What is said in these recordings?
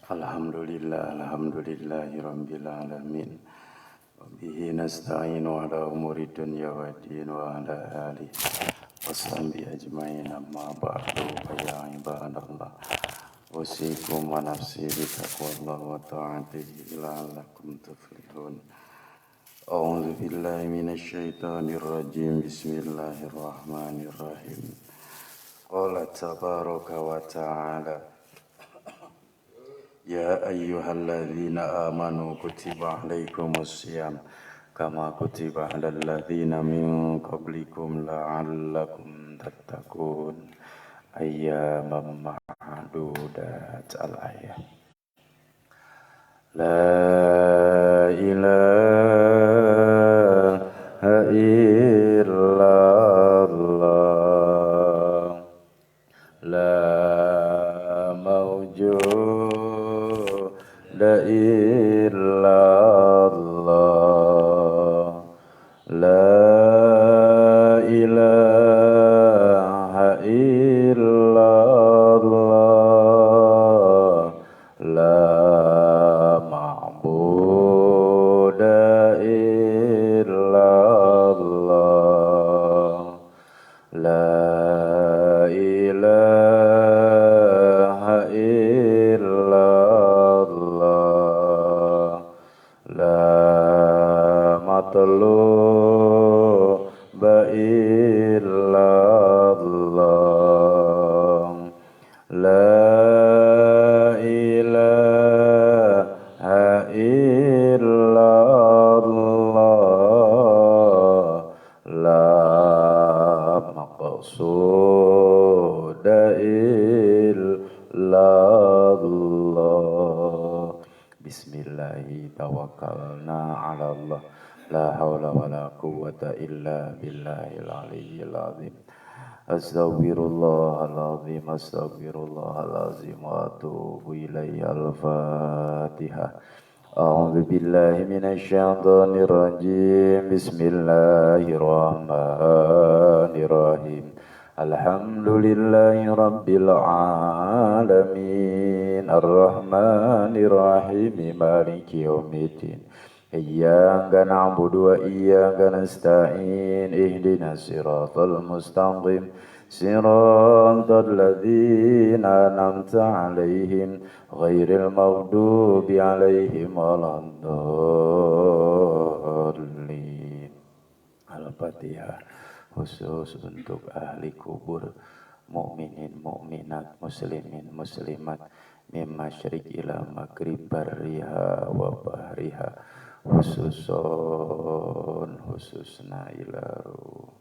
Alhamdulillahi rabbil alamin. Wabihi nasta'inu ala umuri dunya wa din wa ala alihi wa sahbihi ajma'in amma ba'du ya ibadallah. Usikum wa nafsi bitaqwallah wa ta'atihi la'allakum tuflihun. A'udzu billahi minasy syaithanir rajim. Bismillahirrahmanirrahim. Qala tabaraka wa ta'ala Ya ayyuhalladzina amanu kutiba alaikumus syiyam kama kutiba alal ladzina min qablikum la'allakum tattaqun ayyaman ma'dudat al-ayah. La ilaha illallah la illallah la ilaha illallah la ma'buda illallah la ilaha illallah la matluba illallah la ilaha illallah la maqsuda illallah. Bismillahi tawakkalna ala Allah la hawla wa la quwwata illa billahil aliyyil azim. Astaghfirullahalazim astaghfirullahalazim wa atubu ilaihi. Al-Fatihah. A'udzu billahi minasy syaithanir rajim. Bismillahirrahmanirrahim. Alhamdulillahi rabbil alamin arrahmanir rahim maliki yaumiddin iyyaka na'budu wa iyyaka nasta'in ihdinas siratal mustaqim siratal ladzina an'amta 'alaihim ghairil maghdubi 'alaihim waladdallin. Al-Fatihah. Khusus untuk ahli kubur, mukminin mukminat, muslimin muslimat, min masyriq ila maghrib barriha wa bahriha, khususna ila ruh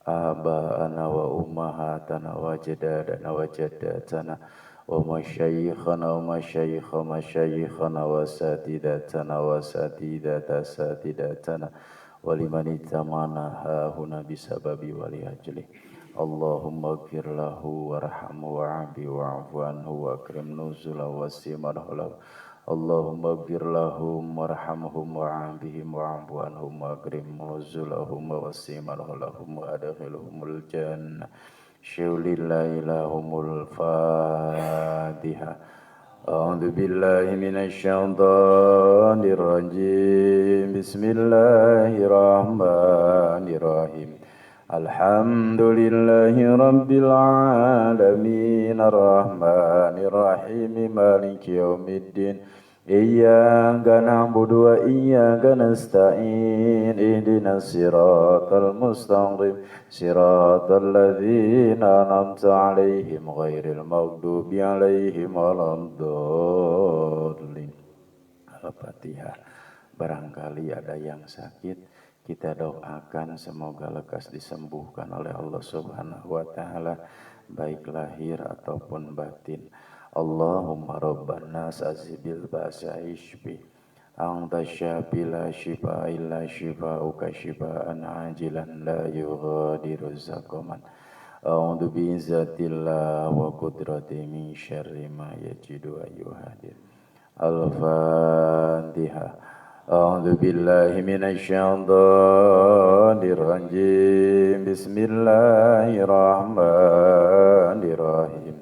aba'ana wa ummahatana wa jadadana wa jaddatana wa masyayikhana wa masyayikhana wa satidatana wa satidatana waliman itamana hahuna bisababi wali ajli. Allahumma gfir lahu warhamhu wa'abi wa'afu anhu wa akrim nuzulahu wasimarhulahu. Allahumma gfir lahum warhamhum wa'abihim wa'afu anhum wa akrim nuzulahum wasimarhulahum wa adkhilhumul jannah. Syaulillahi lahumul Fatihah. A'udzu billahi minasy syaithanir rajim. Bismillahirrahmanirrahim. Alhamdulillahi rabbil alamin arrahmanir rahim maliki yaumiddin iyyaka na'budu wa iyyaka nasta'in ihdinas siratal mustaqim siratal ladzina an'amta 'alaihim ghairil maghdubi 'alaihim waladdallin. Al-Fatihah. Barangkali ada yang sakit, kita doakan semoga lekas disembuhkan oleh Allah Subhanahu wa taala, baik lahir ataupun batin. Allahumma rabban nas azibil ba'sa ishfi anta syafi la shifa illa shifauka shifaan ajilan la yughadiru saqaman. A'udzu bi'izzatillah wa qudratihi min syarri ma yajidu wa yuhadir. Al-Fatihah. A'udzu billahi minasy syaithanir rajim. Bismillahirrahmanirrahim.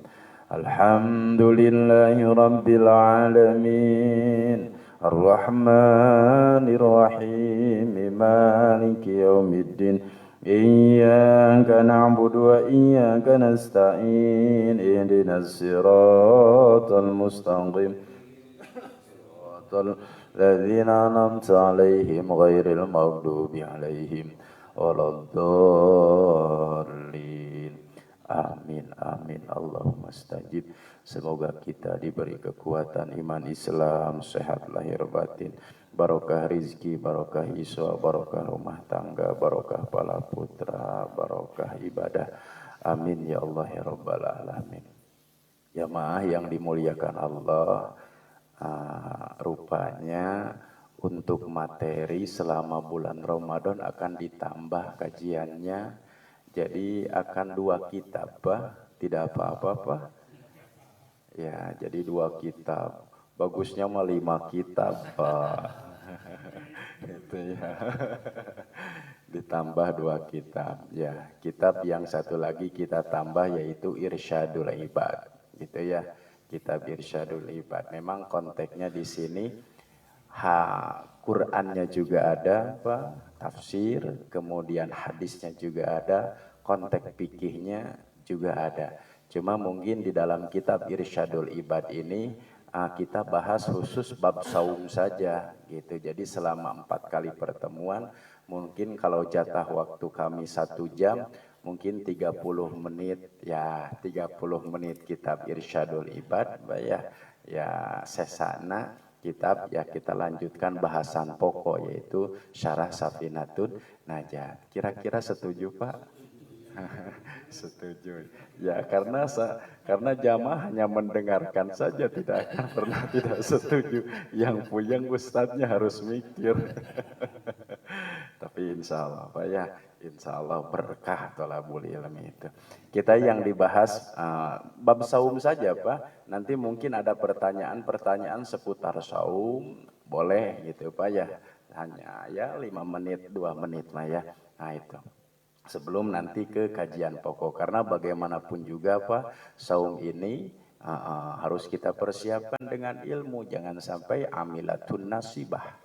Alhamdulillahi Rabbil Alamin Ar-Rahmanir Rahim Maliki Yawmiddin Iyyaka na'budu wa iyyaka nasta'in Ihdinas siratal mustaqim Siratal ladzina an'amta 'alaihim ghairil maghdubi 'alaihim waladdallin. Amin, amin, Allahumma stajib. Semoga kita diberi kekuatan iman Islam, sehat lahir batin, barokah rizki, barokah iswa, barokah rumah tangga, barokah pala putra, barokah ibadah. Amin ya Allah ya Rabbal Alamin. Jamaah yang dimuliakan Allah, rupanya untuk materi selama bulan Ramadan akan ditambah kajiannya. Jadi akan 2 kitab, tidak apa-apa, ya. Jadi 2 kitab, bagusnya mah 5 kitab, itu ya. Ditambah 2 kitab, ya. Kitab yang satu lagi kita tambah yaitu Irsyadul Ibad, gitu ya. Kitab Irsyadul Ibad. Memang konteksnya di sini Qur'annya juga ada, tafsir, kemudian hadisnya juga ada, konteks fikihnya juga ada. Cuma mungkin di dalam kitab Irsyadul Ibad ini kita bahas khusus bab saum saja gitu. Jadi selama 4 kali pertemuan, mungkin kalau jatah waktu kami 1 jam, mungkin 30 menit, ya 30 menit kitab Irsyadul Ibad, ya sesana kitab ya kita lanjutkan bahasan pokok yaitu Syarah Safinatun Najat. Kira-kira setuju Pak? Setuju. Ya karena jamaah hanya mendengarkan saja, tidak akan pernah tidak setuju. Yang puyeng ustadznya harus mikir. Tapi insya Allah Pak ya, insya Allah berkah thalabul ilmi itu. Kita yang dibahas bab saum saja Pak. Nanti mungkin ada pertanyaan-pertanyaan seputar saum, boleh gitu Pak ya. Hanya ya 5 menit, 2 menit lah ya. Nah itu. Sebelum nanti ke kajian pokok. Karena bagaimanapun juga Pak, saum ini harus kita persiapkan dengan ilmu. Jangan sampai amilatun nasibah.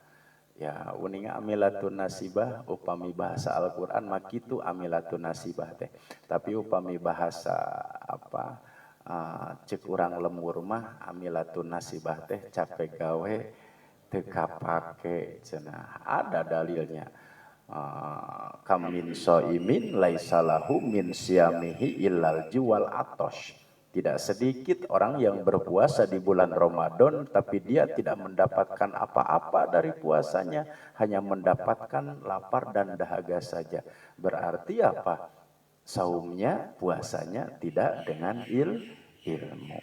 Ya, uninga amilatun nasibah upami bahasa Al-Qur'an makitu amilatun nasibah teh. Tapi upami bahasa cek urang lembur mah amilatun nasibah teh capek gawe teu kapake cenah. Ada dalilnya. Kam min shaimin laisa lahu min siyamihi illal juwal atosh. Tidak sedikit orang yang berpuasa di bulan Ramadan tapi dia tidak mendapatkan apa-apa dari puasanya, hanya mendapatkan lapar dan dahaga saja. Berarti apa? Saumnya, puasanya tidak dengan ilmu.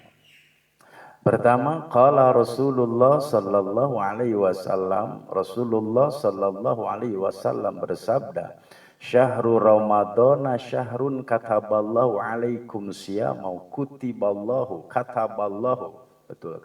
Pertama, qala Rasulullah sallallahu alaihi wasallam, Rasulullah sallallahu alaihi wasallam bersabda, Syahrul Ramadana syahrun kataballahu alaikum siyamau kutiballahu kataballahu betul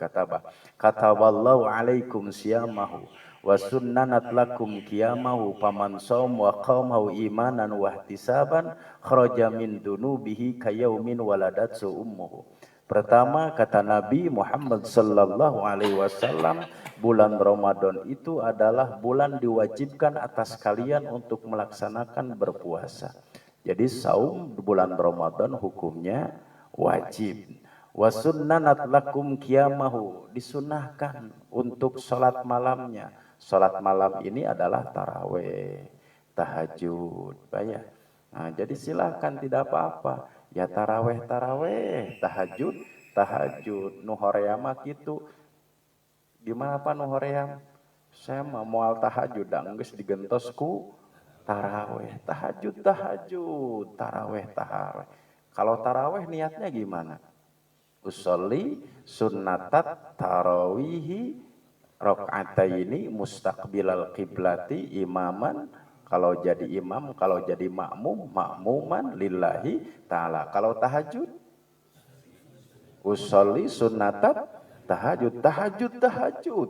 kataballahu alaikum siyamahu wa sunnanat lakum qiyamahu faman shaum wa qamahu imanan wa ihtisaban kharaja min dunubihi kayaumin waladatsu ummuhu. Pertama kata Nabi Muhammad sallallahu alaihi wasallam, bulan Ramadan itu adalah bulan diwajibkan atas kalian untuk melaksanakan berpuasa. Jadi saum bulan Ramadan hukumnya wajib. Wa sunnanat lakum qiyamahu, disunahkan untuk salat malamnya. Salat malam ini adalah tarawih, tahajud, ya. Nah, jadi silakan tidak apa-apa. Ya taraweh, tahajud, nu hoream mah kitu. Gimana Pak nu hoream? Saya mah moal tahajud da geus digentos ku taraweh, tahajud, taraweh. Kalau taraweh niatnya gimana? Usolli sunnatat tarawihi rakaataini mustaqbilal qiblati imaman. Kalau jadi imam, kalau jadi makmum, makmuman lillahi ta'ala. Kalau tahajud, usolli sunnatat tahajud,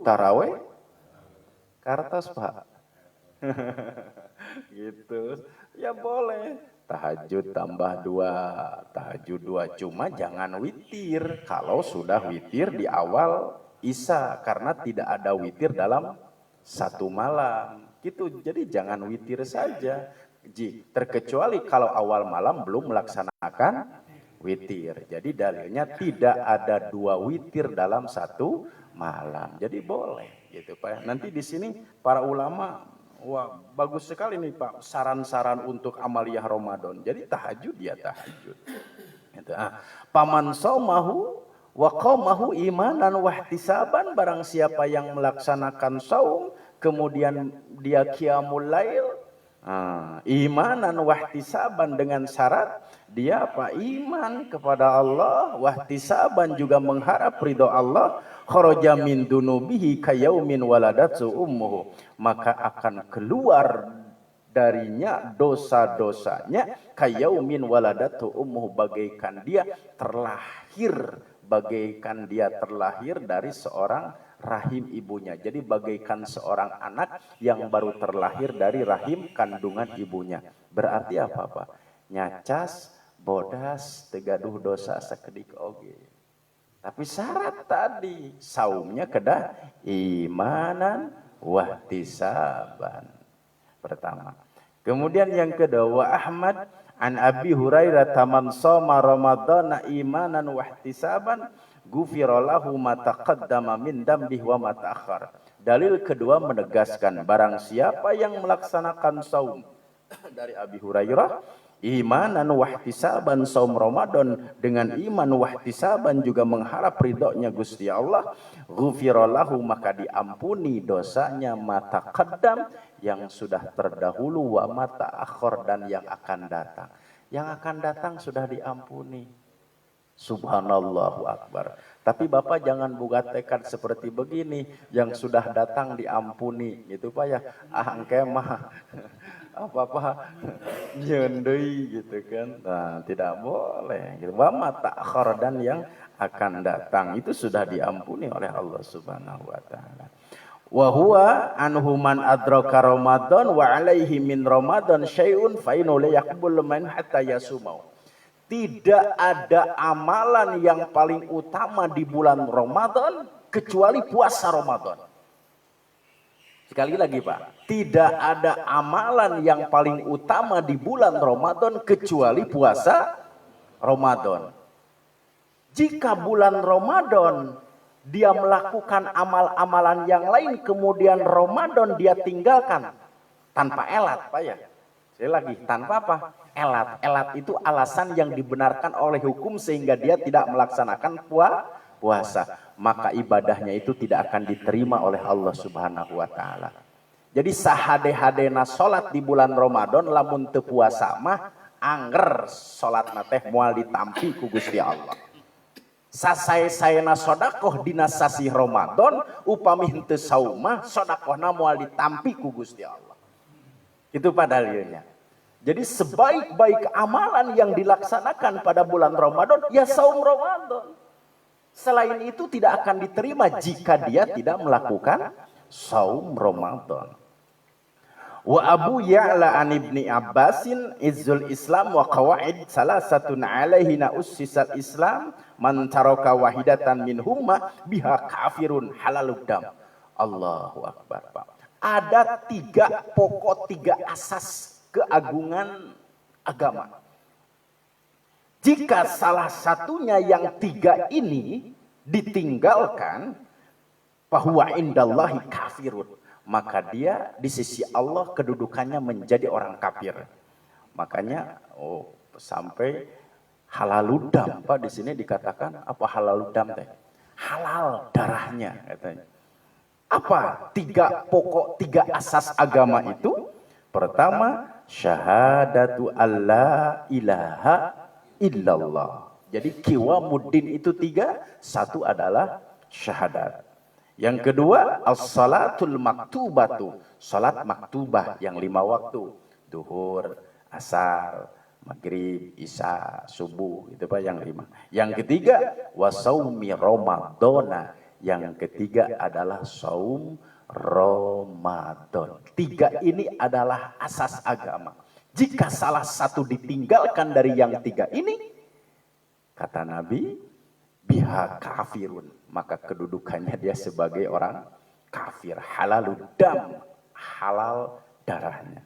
taraweh, kartas Pak. Gitu, ya boleh. tahajud tambah 2, tahajud 2. Cuma jangan witir. Kalau sudah witir di awal Isya, karena tidak ada witir dalam satu malam. Gitu. Jadi jangan witir saja. Terkecuali kalau awal malam belum melaksanakan witir. Jadi dalilnya tidak ada 2 witir dalam satu malam. Jadi boleh gitu Pak. Nanti di sini para ulama, wah bagus sekali nih Pak, saran-saran untuk amaliyah Ramadan. Jadi tahajud ya tahajud. Gitu. Paman saumahu wa qamahu imanan wahtisaban, barang siapa yang melaksanakan saum kemudian dia qiyamul lail, imanan wahtisaban, dengan syarat dia apa? Iman kepada Allah, wahtisaban juga mengharap ridho Allah, kharaja min dunubihi kayaumin waladatu ummuhu, maka akan keluar darinya dosa-dosanya kayaumin waladatu ummuhu, bagaikan dia terlahir dari seorang rahim ibunya. Jadi bagaikan seorang anak yang baru terlahir dari rahim kandungan ibunya. Berarti apa Pak? Nyacas, bodas, tegaduh dosa sakedik oge. Tapi syarat tadi saumnya kedah imanan wahtisaban. Pertama. Kemudian yang kedua, wa Ahmad an Abi Hurairah man shoma ramadhana imanan wahtisaban ghufira lahu ma taqaddama min dambihi wa ma ta'akhkhar. Dalil kedua menegaskan barang siapa yang melaksanakan saum dari Abi Hurairah imanan wahtisaban, saum Ramadan dengan iman wahtisaban juga mengharap ridhonya Gusti Allah, ghufira lahu maka diampuni dosanya ma taqaddam yang sudah terdahulu wa ma ta'akhkhar dan yang akan datang. Yang akan datang sudah diampuni. Subhanallahu Akbar. Tapi Bapak jangan buka tekad seperti begini, yang sudah datang diampuni gitu Pak ya. Engke mah apa-apa nyendei gitu kan. Nah, tidak boleh gitu. Wa ma ta'akhkhar, dan yang akan datang itu sudah diampuni oleh Allah Subhanahu wa taala. Wa huwa anhu man adraka Ramadan wa alaihi min Ramadan syai'un fa inna la yaqbulu man hatta yasumau. Tidak ada amalan yang paling utama di bulan Ramadan kecuali puasa Ramadan. Sekali lagi Pak, tidak ada amalan yang paling utama di bulan Ramadan kecuali puasa Ramadan. Jika bulan Ramadan dia melakukan amal-amalan yang lain, kemudian Ramadan dia tinggalkan tanpa elat Pak ya. Sekali lagi, tanpa apa? Elat. Elat itu alasan yang dibenarkan oleh hukum sehingga dia tidak melaksanakan puasa. Maka ibadahnya itu tidak akan diterima oleh Allah Subhanahu wa taala. Jadi sahade-hadena salat di bulan Ramadan lamun teu puasa mah anger salatna teh moal ditampi ku Gusti Allah. Sasae-saena sedekah dina sasi Ramadan upami henteu saum mah sedekahna moal ditampi ku Gusti Allah. Itu pada dalilnya. Jadi sebaik-baik amalan yang dilaksanakan pada bulan Ramadan ya saum Ramadan. Selain itu tidak akan diterima jika dia tidak melakukan saum Ramadan. Wa Abu Ya'la an Ibni Abbasin izzul Islam wa qawaid salasatun alaihi na ussisal Islam man taraka wahidatan minhumma biha kafirun halalud dam. Allahu Akbar Pak. Ada 3 pokok, 3 asas keagungan agama. Jika salah satunya yang 3 ini ditinggalkan, fahuwa indallahi kafirun, maka dia di sisi Allah kedudukannya menjadi orang kafir. Makanya sampai halaludam Pak di sini dikatakan apa halaludam teh? Halal darahnya katanya. Apa 3 pokok, 3 asas agama itu? Pertama, syahadatu alla ilaha illallah. Jadi qiwamuddin itu 3, 1 adalah syahadat. Yang kedua, as-salatul maktubatu, salat maktubah yang 5 waktu, duhur, asar, maghrib, isya, subuh, itu Pak yang 5. Yang ketiga, wasaumi ramadhana. Yang ketiga adalah saum Ramadan. 3 ini adalah asas agama. Jika salah satu ditinggalkan dari yang tiga ini, kata Nabi, biha kafirun, maka kedudukannya dia sebagai orang kafir. Halaludam, halal darahnya.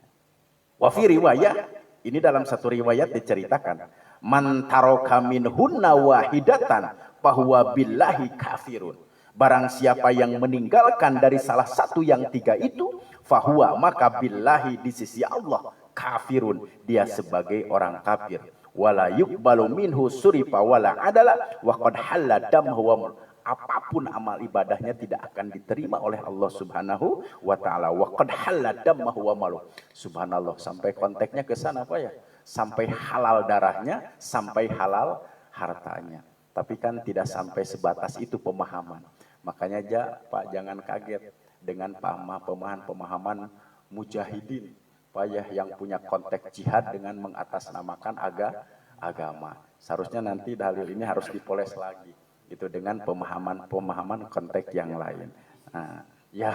Wafi riwayat, ini dalam satu riwayat diceritakan, man taraka minhunna wahidatan fahuwa billahi kafirun. Barang siapa yang meninggalkan dari salah satu yang tiga itu, fahuwa, maka billahi, di sisi Allah, kafirun, dia sebagai orang kafir. Wala yuqbalu minhu surifa wala adala wa qad halla damhu. Apapun amal ibadahnya tidak akan diterima oleh Allah Subhanahu wa taala. Wa qad halla damhu wa malu. Subhanallah, sampai konteksnya ke sana Pak ya. Sampai halal darahnya, sampai halal hartanya. Tapi kan tidak sampai sebatas itu pemahaman. Makanya Pak jangan kaget dengan pemahaman mujahidin, Pak ya, yang punya konteks jihad dengan mengatasnamakan agama. Seharusnya nanti dalil ini harus dipoles lagi, itu dengan pemahaman konteks yang lain. Nah, ya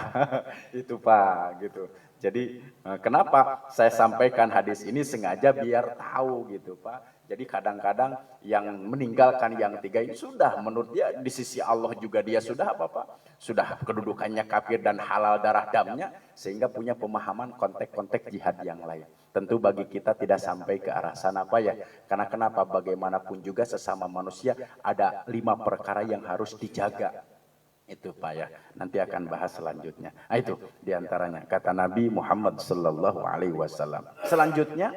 itu Pak gitu. Jadi kenapa saya sampaikan hadis ini sengaja biar tahu gitu Pak. Jadi kadang-kadang yang meninggalkan yang tiga ini sudah menurut dia di sisi Allah juga dia sudah apa Pak? Sudah kedudukannya kafir dan halal darah damnya, sehingga punya pemahaman konteks-konteks jihad yang lain. Tentu bagi kita tidak sampai ke arah sana Pak ya. Karena kenapa? Bagaimanapun juga sesama manusia ada 5 perkara yang harus dijaga. Itu Pak ya, nanti akan bahas selanjutnya. Nah, itu diantaranya kata Nabi Muhammad sallallahu alaihi wasallam. Selanjutnya,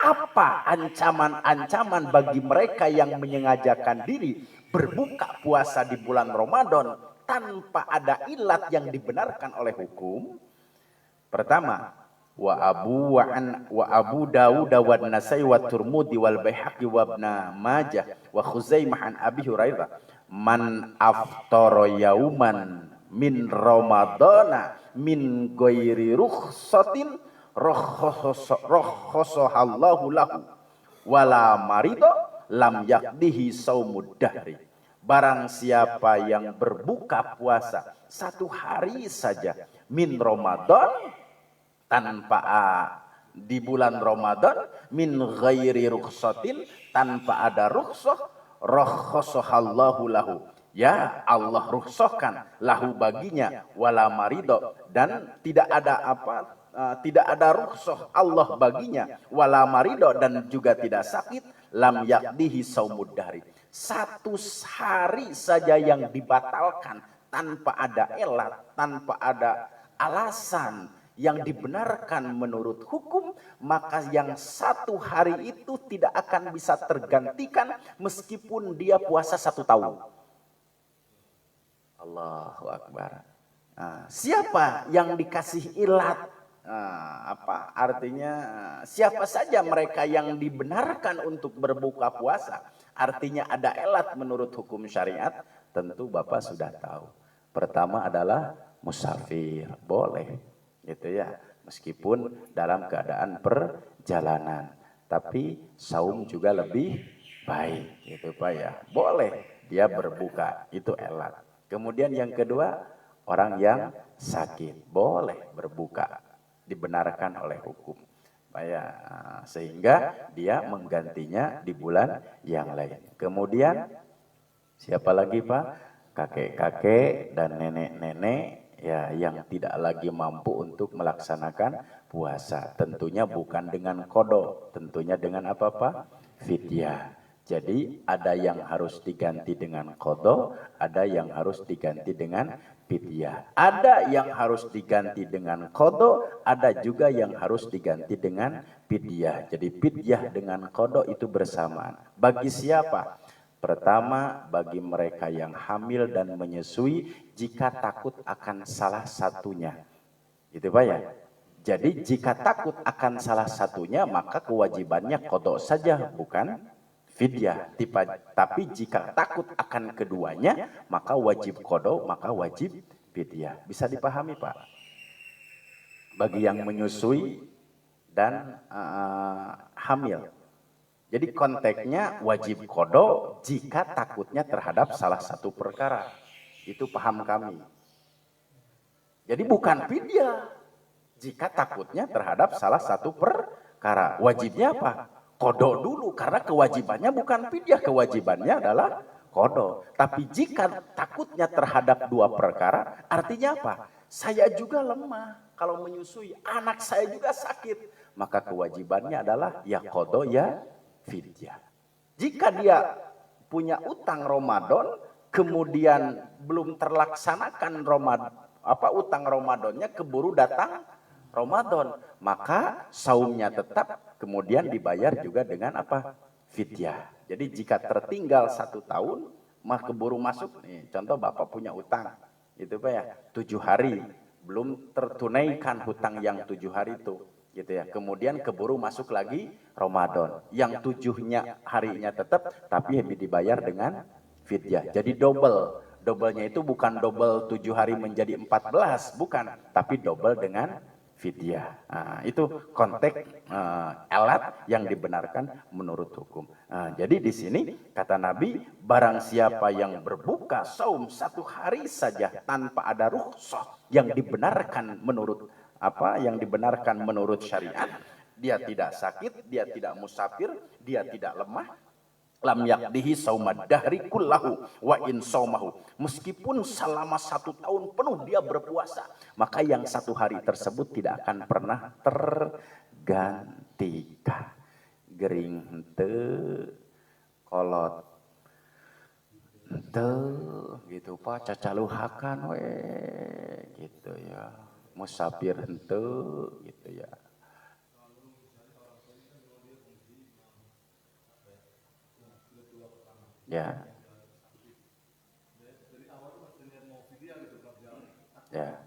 apa ancaman-ancaman bagi mereka yang menyengajakan diri berbuka puasa di bulan Ramadan tanpa ada ilat yang dibenarkan oleh hukum? Pertama, wa Abu Dawud wa Nasai wa Turmudi wal Baihaqi wa Ibnu Majah wa Khuzaimah an Abi Hurairah, man aftara yauman min Ramadana min ghairi rukhsatin rakhasahallahu lahu wala marido lam yakdihi saumud dahri. Barang siapa yang berbuka puasa satu hari saja min Ramadan, tanpa di bulan Ramadan, min ghairi rukhsatin, tanpa ada rukhsah, rakhasahallahu lahu, ya Allah rukhsahkan lahu baginya, wala marido, dan tidak ada tidak ada rukhsah Allah baginya, wala marido, dan juga tidak sakit, lam yakdihi saumud dahri. Satu hari saja yang dibatalkan tanpa ada elat, tanpa ada alasan yang dibenarkan menurut hukum, maka yang satu hari itu tidak akan bisa tergantikan meskipun dia puasa 1 tahun. Allahu Akbar. Nah, siapa yang dikasih ilat? Artinya siapa saja mereka yang dibenarkan untuk berbuka puasa? Artinya ada elat menurut hukum syariat. Tentu Bapak sudah tahu. Pertama adalah musafir, boleh. Gitu ya, meskipun dalam keadaan perjalanan, tapi saum juga lebih baik, gitu Pak ya. Boleh dia berbuka, itu elat. Kemudian yang kedua, orang yang sakit boleh berbuka, dibenarkan oleh hukum Pak ya, sehingga dia menggantinya di bulan yang lain. Kemudian siapa lagi Pak? Kakek-kakek dan nenek-nenek ya, yang tidak lagi mampu untuk melaksanakan puasa. Tentunya bukan dengan qada, tentunya dengan apa Pak? Fidyah. Jadi ada yang harus diganti dengan qada, ada yang harus diganti dengan fidyah. Ada yang harus diganti dengan qada, ada juga yang harus diganti dengan fidyah. Jadi fidyah dengan qada itu bersamaan. Bagi siapa? Pertama, bagi mereka yang hamil dan menyusui jika takut akan salah satunya. Itu Pak ya. Jadi jika takut akan salah satunya, maka kewajibannya qada saja, bukan fidyah. Tapi jika takut akan keduanya, maka wajib qada, maka wajib fidyah. Bisa dipahami Pak? Bagi yang menyusui dan hamil. Jadi konteksnya wajib qada jika takutnya terhadap salah satu perkara. Itu paham kami. Jadi bukan fidyah jika takutnya terhadap salah satu perkara. Wajibnya apa? Qada dulu, karena kewajibannya bukan fidyah, kewajibannya adalah qada. Tapi jika takutnya terhadap dua perkara, artinya apa? Saya juga lemah kalau menyusui, anak saya juga sakit, maka kewajibannya adalah ya qada ya fidyah. Jika dia punya utang Ramadan, kemudian belum terlaksanakan utang Ramadannya, keburu datang Ramadan, maka saumnya tetap, kemudian dibayar juga dengan apa? Fidyah. Jadi jika tertinggal 1 tahun, mah keburu masuk nih. Contoh bapak punya utang, itu Pak ya, 7 hari belum tertunaikan hutang yang 7 hari itu, gitu ya. Kemudian keburu masuk lagi Ramadan, yang 7-nya harinya tetap, tapi dibayar dengan fidyah. Jadi double. Doublenya itu bukan double 7 hari menjadi 14, bukan, tapi double dengan fidyah. Nah, itu konteks alat yang dibenarkan menurut hukum. Nah, jadi di sini kata Nabi, barang siapa yang berbuka saum 1 hari saja tanpa ada rukhsah yang dibenarkan menurut yang dibenarkan menurut syariat, dia tidak sakit, dia tidak musafir, dia tidak lemah, lam yakdihi saumad dahri kullahu wa in saumahu. Meskipun selama 1 tahun penuh dia berpuasa, maka yang 1 hari tersebut tidak akan pernah tergantikan. Gering henteu, kolot henteu, gitu Pak, cacaluhakan we, gitu ya. Musafir henteu, gitu ya. Ya. Ya.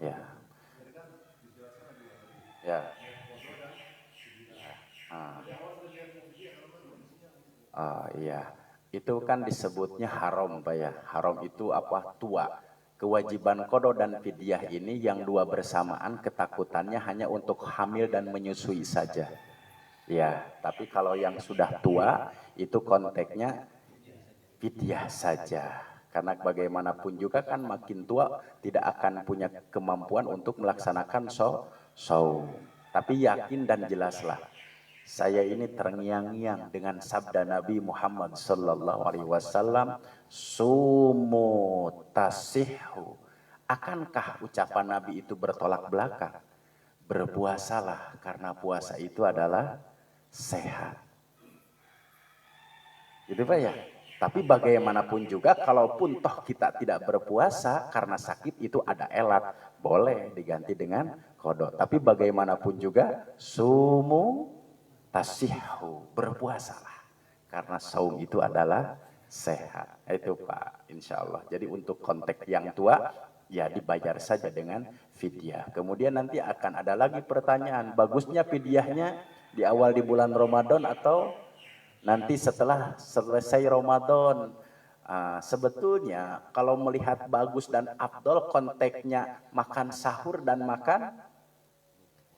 Ya. Ya. Iya. Itu kan disebutnya haram, Pak ya. Haram itu apa? Tua. Kewajiban qada dan fidyah ini yang dua bersamaan, ketakutannya hanya untuk hamil dan menyusui saja. Ya, tapi kalau yang sudah tua itu konteksnya fidyah saja. Karena bagaimanapun juga kan makin tua tidak akan punya kemampuan untuk melaksanakan saum. Tapi yakin dan jelaslah, saya ini terngiang-ngiang dengan sabda Nabi Muhammad sallallahu alaihi wasallam, sumu tasihhu. Akankah ucapan Nabi itu bertolak belakang? Berpuasalah karena puasa itu adalah sehat. Gitu Pak ya. Tapi bagaimanapun juga, kalaupun toh kita tidak berpuasa karena sakit, itu ada elat, boleh diganti dengan qada. Tapi bagaimanapun juga, sumu tasihhu, berpuasalah. Karena saum itu adalah sehat. Itu Pak, insya Allah. Jadi untuk konteks yang tua, ya dibayar saja dengan fidyah. Kemudian nanti akan ada lagi pertanyaan, bagusnya fidyahnya di awal di bulan Ramadan atau nanti setelah selesai Ramadan. Sebetulnya kalau melihat bagus dan afdol, konteksnya makan sahur dan makan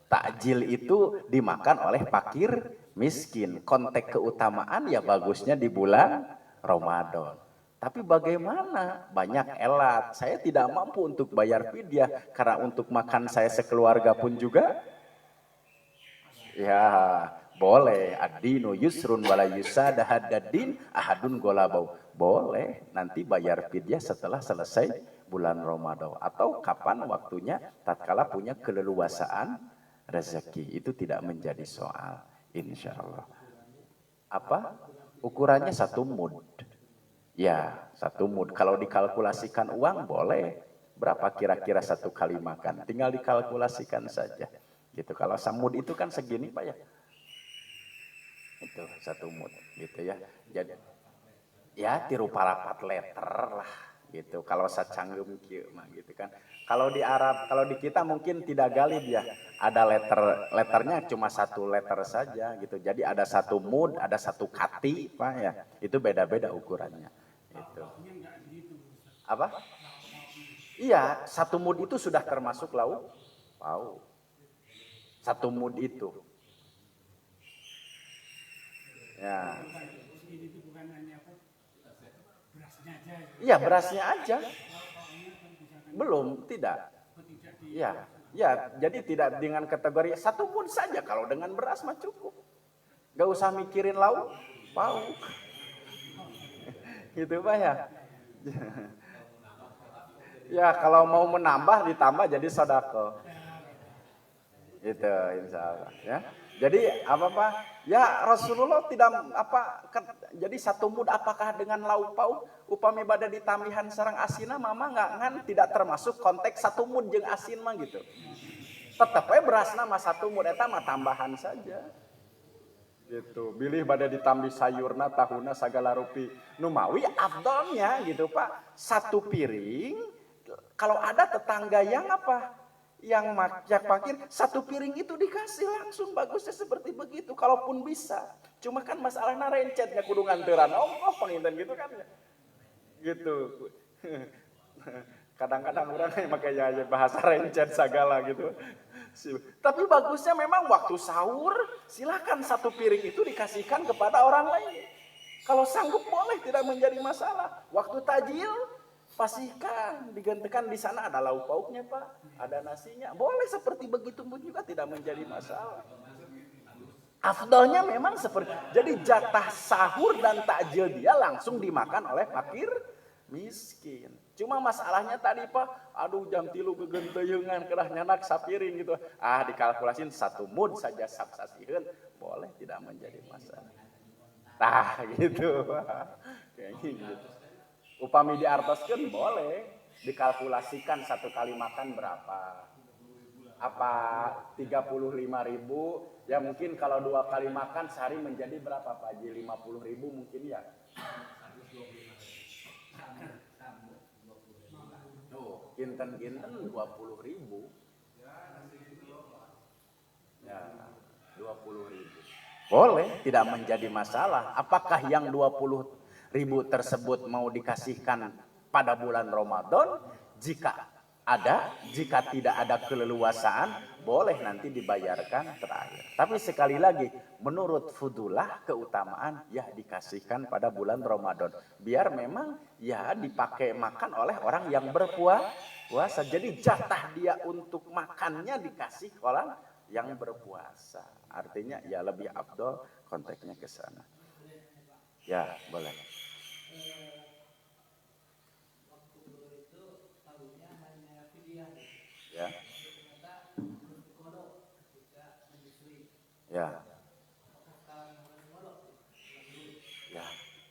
takjil itu dimakan oleh fakir miskin. Konteks keutamaan ya bagusnya di bulan Ramadan. Tapi bagaimana? Banyak elat. Saya tidak mampu untuk bayar fidyah karena untuk makan saya sekeluarga pun juga ya boleh. Ad-dinu yusrun wala yusada haddad-din ahadun golabau. Boleh, nanti bayar fidyah setelah selesai bulan Ramadan. Atau kapan waktunya, tatkala punya keleluasaan rezeki. Itu tidak menjadi soal, insya Allah. Apa? Ukurannya 1 mud. Ya, 1 mud. Kalau dikalkulasikan uang boleh. Berapa kira-kira 1 kali makan? Tinggal dikalkulasikan saja. Gitu. Kalau samud itu kan segini Pak ya. Itu 1 mud gitu ya. Jadi ya tiru parapat letter lah gitu. Kalau sacanggum kieu mah gitu kan. Kalau di Arab, kalau di kita mungkin tidak galib ya. Ada letternya cuma 1 letter saja gitu. Jadi ada 1 mud, ada 1 kati Pak ya. Itu beda-beda ukurannya. Itu. Apa? Iya, 1 mud itu sudah termasuk lauk pauk. 1 mud itu. Ya. Iya, berasnya aja. Belum, tidak. Ya. Ya, jadi tidak dengan kategori 1 mud saja, kalau dengan beras mah cukup. Gak usah mikirin lauk pauk. Gitu Pak ya. Ya kalau mau menambah ditambah jadi sodako. Itu insya Allah ya. Jadi apa Pak? Ya Rasulullah tidak jadi 1 mud apakah dengan lauk pauk upami bada ditamihan sareng asina mama nggak ngan tidak termasuk konteks 1 mud jeung asin mah gitu. Tetep we berasna mah 1 mud eta mah tambahan saja. Gitu. Bilih bada ditambih sayurna tahuna sagala rupi. Numawi afdalnya gitu Pak. 1 piring kalau ada tetangga yang yang fakir 1 piring itu dikasih langsung, bagusnya seperti begitu kalaupun bisa. Cuma kan masalahnya rencetnya kudu nganteran penginten gitu kan ya. Gitu. Kadang-kadang orang pakai bahasa rencet segala gitu. Tapi bagusnya memang waktu sahur silakan 1 piring itu dikasihkan kepada orang lain. Kalau sanggup boleh, tidak menjadi masalah. Waktu tajil pastikan digantikan di sana ada lauk pauknya Pak, ada nasinya, boleh seperti begitu pun juga tidak menjadi masalah. Afdalnya memang seperti jadi jatah sahur dan takjil dia langsung dimakan oleh fakir miskin. Cuma masalahnya tadi Pak, aduh jam 3 kegenteungan kerah nyanak sapiring gitu. Dikalkulasin 1 mud saja sapsasieun, boleh tidak menjadi masalah. Tah gitu Pak. Kayak gitu. Upami diartoskeun boleh dikalkulasikan 1 kali makan berapa. Apa 35.000 ya mungkin kalau 2 kali makan sehari menjadi berapa Pak Haji? 50.000 mungkin ya. Tuh, kinten-kinten 20.000. Ya, 20.000. Boleh, tidak menjadi masalah. Apakah yang 20.000 tersebut mau dikasihkan pada bulan Ramadan? Jika tidak ada keleluasaan, boleh nanti dibayarkan terakhir. Tapi sekali lagi, menurut fudulah keutamaan ya dikasihkan pada bulan Ramadan. Biar memang ya dipakai makan oleh orang yang berpuasa. Jadi jatah dia untuk makannya dikasih orang yang berpuasa. Artinya ya lebih afdol konteksnya ke sana. Ya, boleh. Ya. Ya. Ya.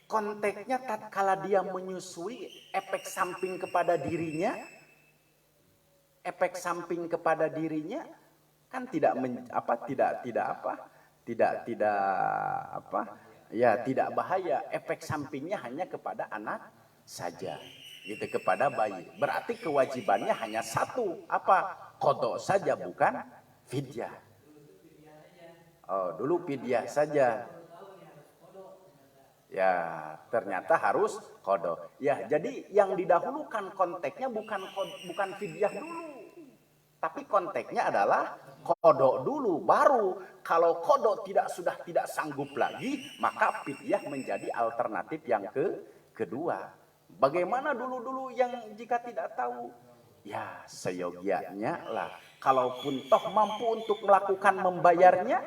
Konteksnya tatkala dia menyusui efek samping kepada dirinya kan tidak bahaya. Efek sampingnya hanya kepada anak saja, gitu, kepada bayi. Berarti kewajibannya hanya 1, qada saja, bukan fidyah. Dulu fidyah saja. Ya, ternyata harus qada. Ya, jadi yang didahulukan konteksnya bukan fidyah dulu. Tapi konteksnya adalah qada dulu, baru kalau qada sudah tidak sanggup lagi, maka fidyah menjadi alternatif yang kedua. Bagaimana dulu yang jika tidak tahu? Ya, seyogianya lah. Kalaupun toh mampu untuk melakukan membayarnya,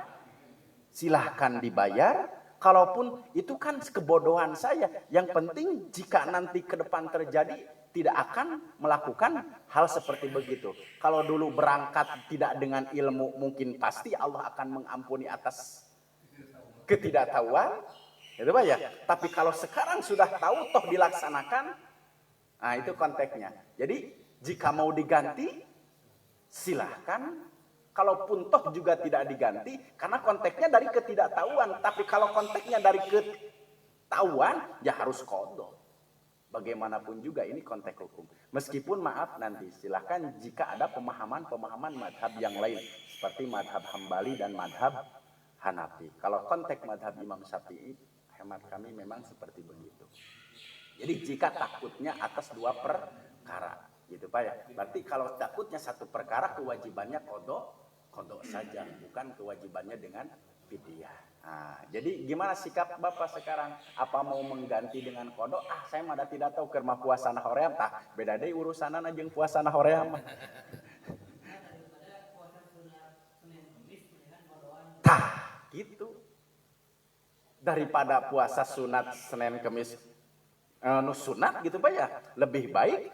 silahkan dibayar. Kalaupun itu kan kebodohan saya. Yang penting jika nanti ke depan terjadi, tidak akan melakukan hal seperti begitu. Kalau dulu berangkat tidak dengan ilmu, mungkin pasti Allah akan mengampuni atas ketidaktahuan. Itu Pak ya. Tapi kalau sekarang sudah tahu, toh dilaksanakan, nah itu konteksnya. Jadi jika mau diganti, silahkan. Kalaupun toh juga tidak diganti, karena konteksnya dari ketidaktahuan. Tapi kalau konteksnya dari ketahuan, ya harus qada. Bagaimanapun juga ini konteks hukum. Meskipun maaf nanti, silahkan jika ada pemahaman madhab yang lain. Seperti madhab Hambali dan madhab Hanafi. Kalau konteks madhab Imam Syafi'i, hemat kami memang seperti begitu. Jadi jika takutnya atas 2 perkara, gitu Pak ya. Berarti kalau takutnya 1 perkara, kewajibannya qada saja, bukan kewajibannya dengan fidyah. Nah, jadi gimana sikap Bapak sekarang? Apa mau mengganti dengan qada? Saya mah tidak tahu keur mah puasana hoream tah. Beda deui urusanana jeung puasana hoream. gitu. Daripada puasa sunat Senin Kemis sunat gitu Pak ya. Lebih baik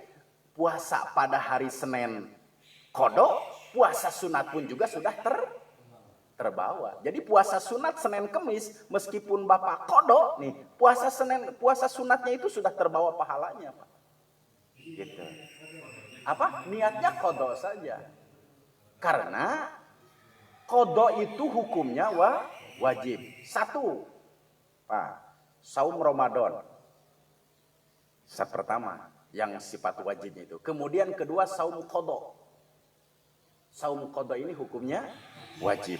puasa pada hari Senin Qadha, puasa sunat pun juga sudah terbawa. Jadi puasa sunat Senin Kemis meskipun Bapak Qadha nih, puasa sunatnya itu sudah terbawa pahalanya Pak. Gitu. Apa? Niatnya Qadha saja. Karena Qadha itu hukumnya wajib. Satu, Pak, saum Ramadan. Pertama, yang sifat wajib itu. Kemudian kedua, saum Qadha. Saum Qadha ini hukumnya wajib.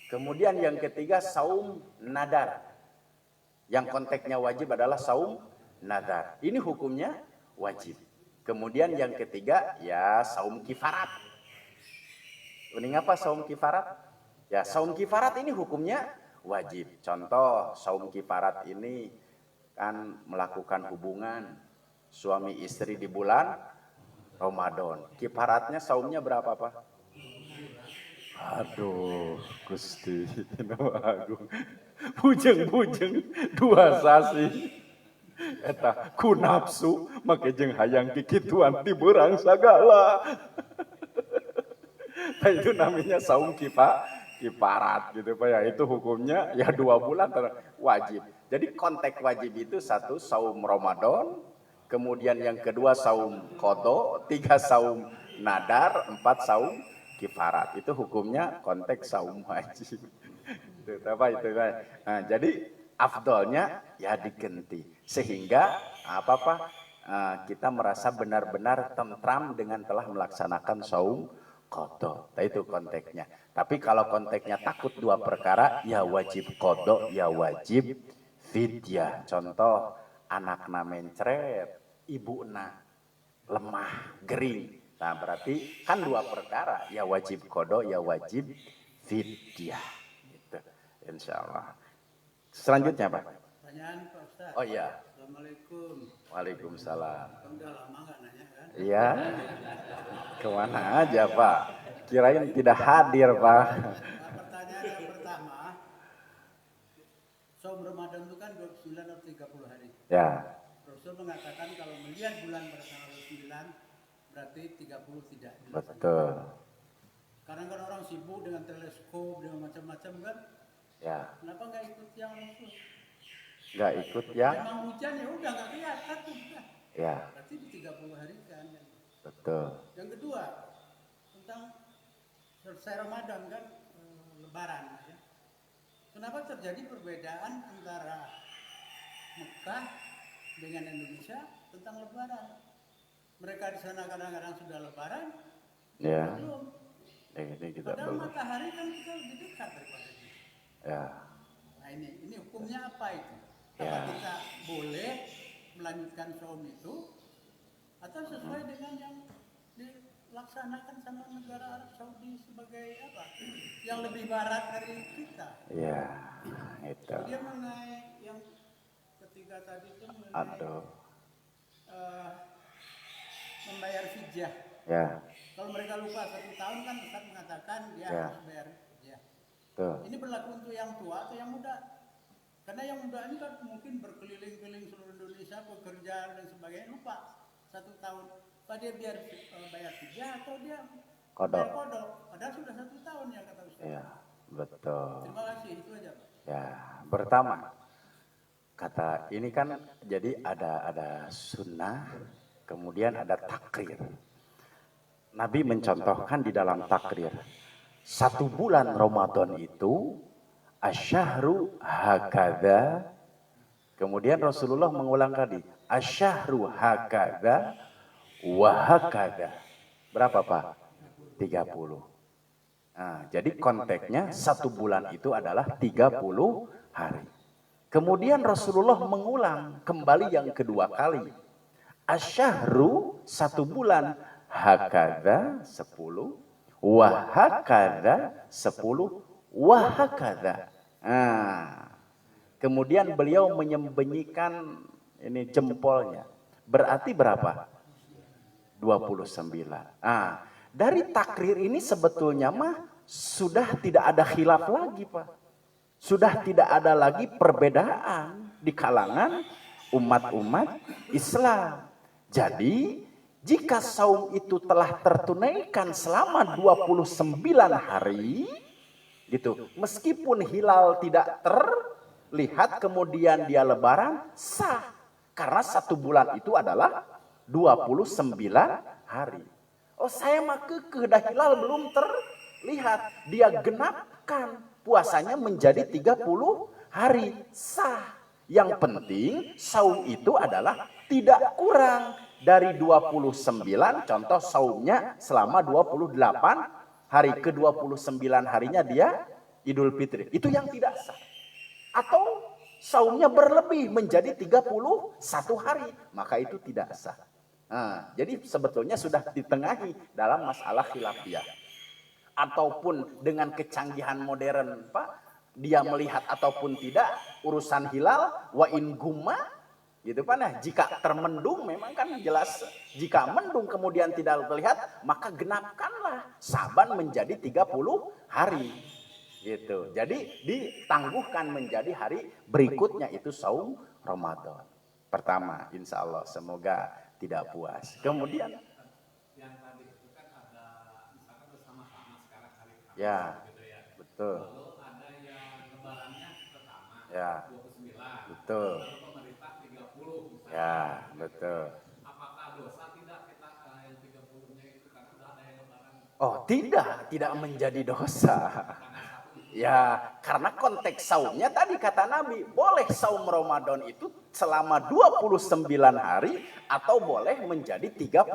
Kemudian yang ketiga, saum nadar. Yang konteksnya wajib adalah saum nadar. Ini hukumnya wajib. Kemudian yang ketiga, ya saum kifarat. Uning apa saum kifarat? Ya saum kifarat ini hukumnya wajib. Contoh saum kifarat ini kan melakukan hubungan suami istri di bulan Ramadan. Kifaratnya saumnya berapa Pak? Aduh Gusti Agung. Bujeng-bujeng dua sasi. Eta ku nafsu make jeung hayang kikituan diberang sagala. Nah, itu namanya saum kifarat gitu Pak ya. Itu hukumnya ya 2 bulan wajib. Jadi konteks wajib itu satu saum Ramadan, kemudian yang kedua saum Qadha, 3 saum nadar, 4 saum kifarat. Itu hukumnya konteks saum wajib. Itu apa itu Pak? Nah, jadi afdolnya ya diganti sehingga kita merasa benar-benar tentram dengan telah melaksanakan saum Qadha. Nah, itu konteksnya. Tapi kalau konteksnya takut 2 perkara, ya wajib Qadha, ya wajib fidyah. Contoh anakna mencret, ibuna lemah, gering. Nah, berarti kan 2 perkara, ya wajib Qadha, ya wajib fidyah. Gitu. Insyaallah. Selanjutnya Pak. Pertanyaan Pak Ustaz. Oh iya. Assalamualaikum. Waalaikumsalam. Udah lama nggak nanya kan? Iya. Kemana aja Pak? Kirain tidak hadir Pak. Pertanyaan yang pertama, saum Ramadan itu kan 29 atau 30 hari. Ya. Rasul mengatakan kalau melihat bulan pada tanggal 9 berarti 30 tidak. Betul. Karena kan orang sibuk dengan teleskop dengan macam-macam kan. Ya. Kenapa nggak ikut yang Rasul? Nggak ikut yang? Memang hujan ya udah nggak kelihatan tuh. Ya. Berarti di 30 hari kan. Betul. Yang kedua tentang selesai Ramadan kan Lebaran ya. Kenapa terjadi perbedaan antara Mekah dengan Indonesia tentang Lebaran? Mereka di sana kadang-kadang sudah Lebaran, Ya. belum. Ini kita Padahal belum. matahari kan kita lebih dekat daripada kita. Ya. Nah ini hukumnya apa itu? Apa Ya. kita boleh melanjutkan saum itu atau sesuai dengan yang dilaksanakan sama negara Arab Saudi sebagai apa? Yang lebih barat dari kita. Ya. Itu. Dia mengenai yang ketiga tadi itu mengenai membayar fidyah. Ya. Kalau mereka lupa 1 tahun kan Ustaz mengatakan dia Ya. harus bayar fidyah. Tuh. Ini berlaku untuk yang tua atau yang muda? Karena yang muda ini kan mungkin berkeliling-keliling seluruh Indonesia, bekerja dan sebagainya, lupa 1 tahun. Apa dia biar bayar fidyah atau dia Qadha. bayar qadha? Padahal sudah 1 tahun ya kata Ustaz. Ya. Betul. Terima kasih, itu aja Pak. Ya. Pertama, kata ini kan jadi ada sunnah, kemudian ada takrir. Nabi mencontohkan di dalam takrir. 1 bulan Ramadan itu asyahru hakadha. Kemudian Rasulullah mengulang tadi asyahru hakadha wa hakadha. Berapa Pak? 30. Nah, jadi konteksnya 1 bulan itu adalah 30 hari. Kemudian Rasulullah mengulang kembali yang kedua kali. Asyahru 1 bulan hakadha 10 wahakadha 10 wahakadha. Nah, kemudian beliau menyembunyikan ini jempolnya. Berarti berapa? 29. Nah, dari takrir ini sebetulnya mah sudah tidak ada khilaf lagi, Pak. Sudah tidak ada lagi perbedaan di kalangan umat-umat Islam. Jadi, jika saum itu telah tertunaikan selama 29 hari, gitu. Meskipun hilal tidak terlihat kemudian dia lebaran, sah. Karena 1 bulan itu adalah 29 hari. Oh, saya mah kekeh dah hilal belum terlihat. Dia genapkan puasanya menjadi 30 hari, sah. Yang penting saum itu adalah tidak kurang dari 29, contoh saumnya selama 28 hari, ke 29 harinya dia Idul Fitri. Itu yang tidak sah. Atau saumnya berlebih menjadi 31 hari, maka itu tidak sah. Nah, jadi sebetulnya sudah ditengahi dalam masalah khilafiyah. Ataupun dengan kecanggihan modern, Pak, dia melihat ataupun tidak, urusan hilal, wa in gumma, gitu Pak. Nah, jika termendung memang kan jelas, jika mendung kemudian tidak terlihat, maka genapkanlah Saban menjadi 30 hari. Gitu. Jadi ditangguhkan menjadi hari berikutnya itu saum Ramadan. Pertama, insya Allah semoga tidak puas. Kemudian yang tadi itu kan ada misalkan bersama-sama sekarang hari Kamis ya, gitu ya. betul. Lalu ada yang lebarannya pertama Ya, 29. betul. Lalu pemerintah 30 misalnya. Ya, betul. Apakah dosa tidak kita yang 30-nya itu karena sudah ada yang lebaran? Oh, tidak menjadi dosa. Ya, karena konteks saumnya tadi kata Nabi, boleh saum Ramadan itu selama 29 hari atau boleh menjadi 30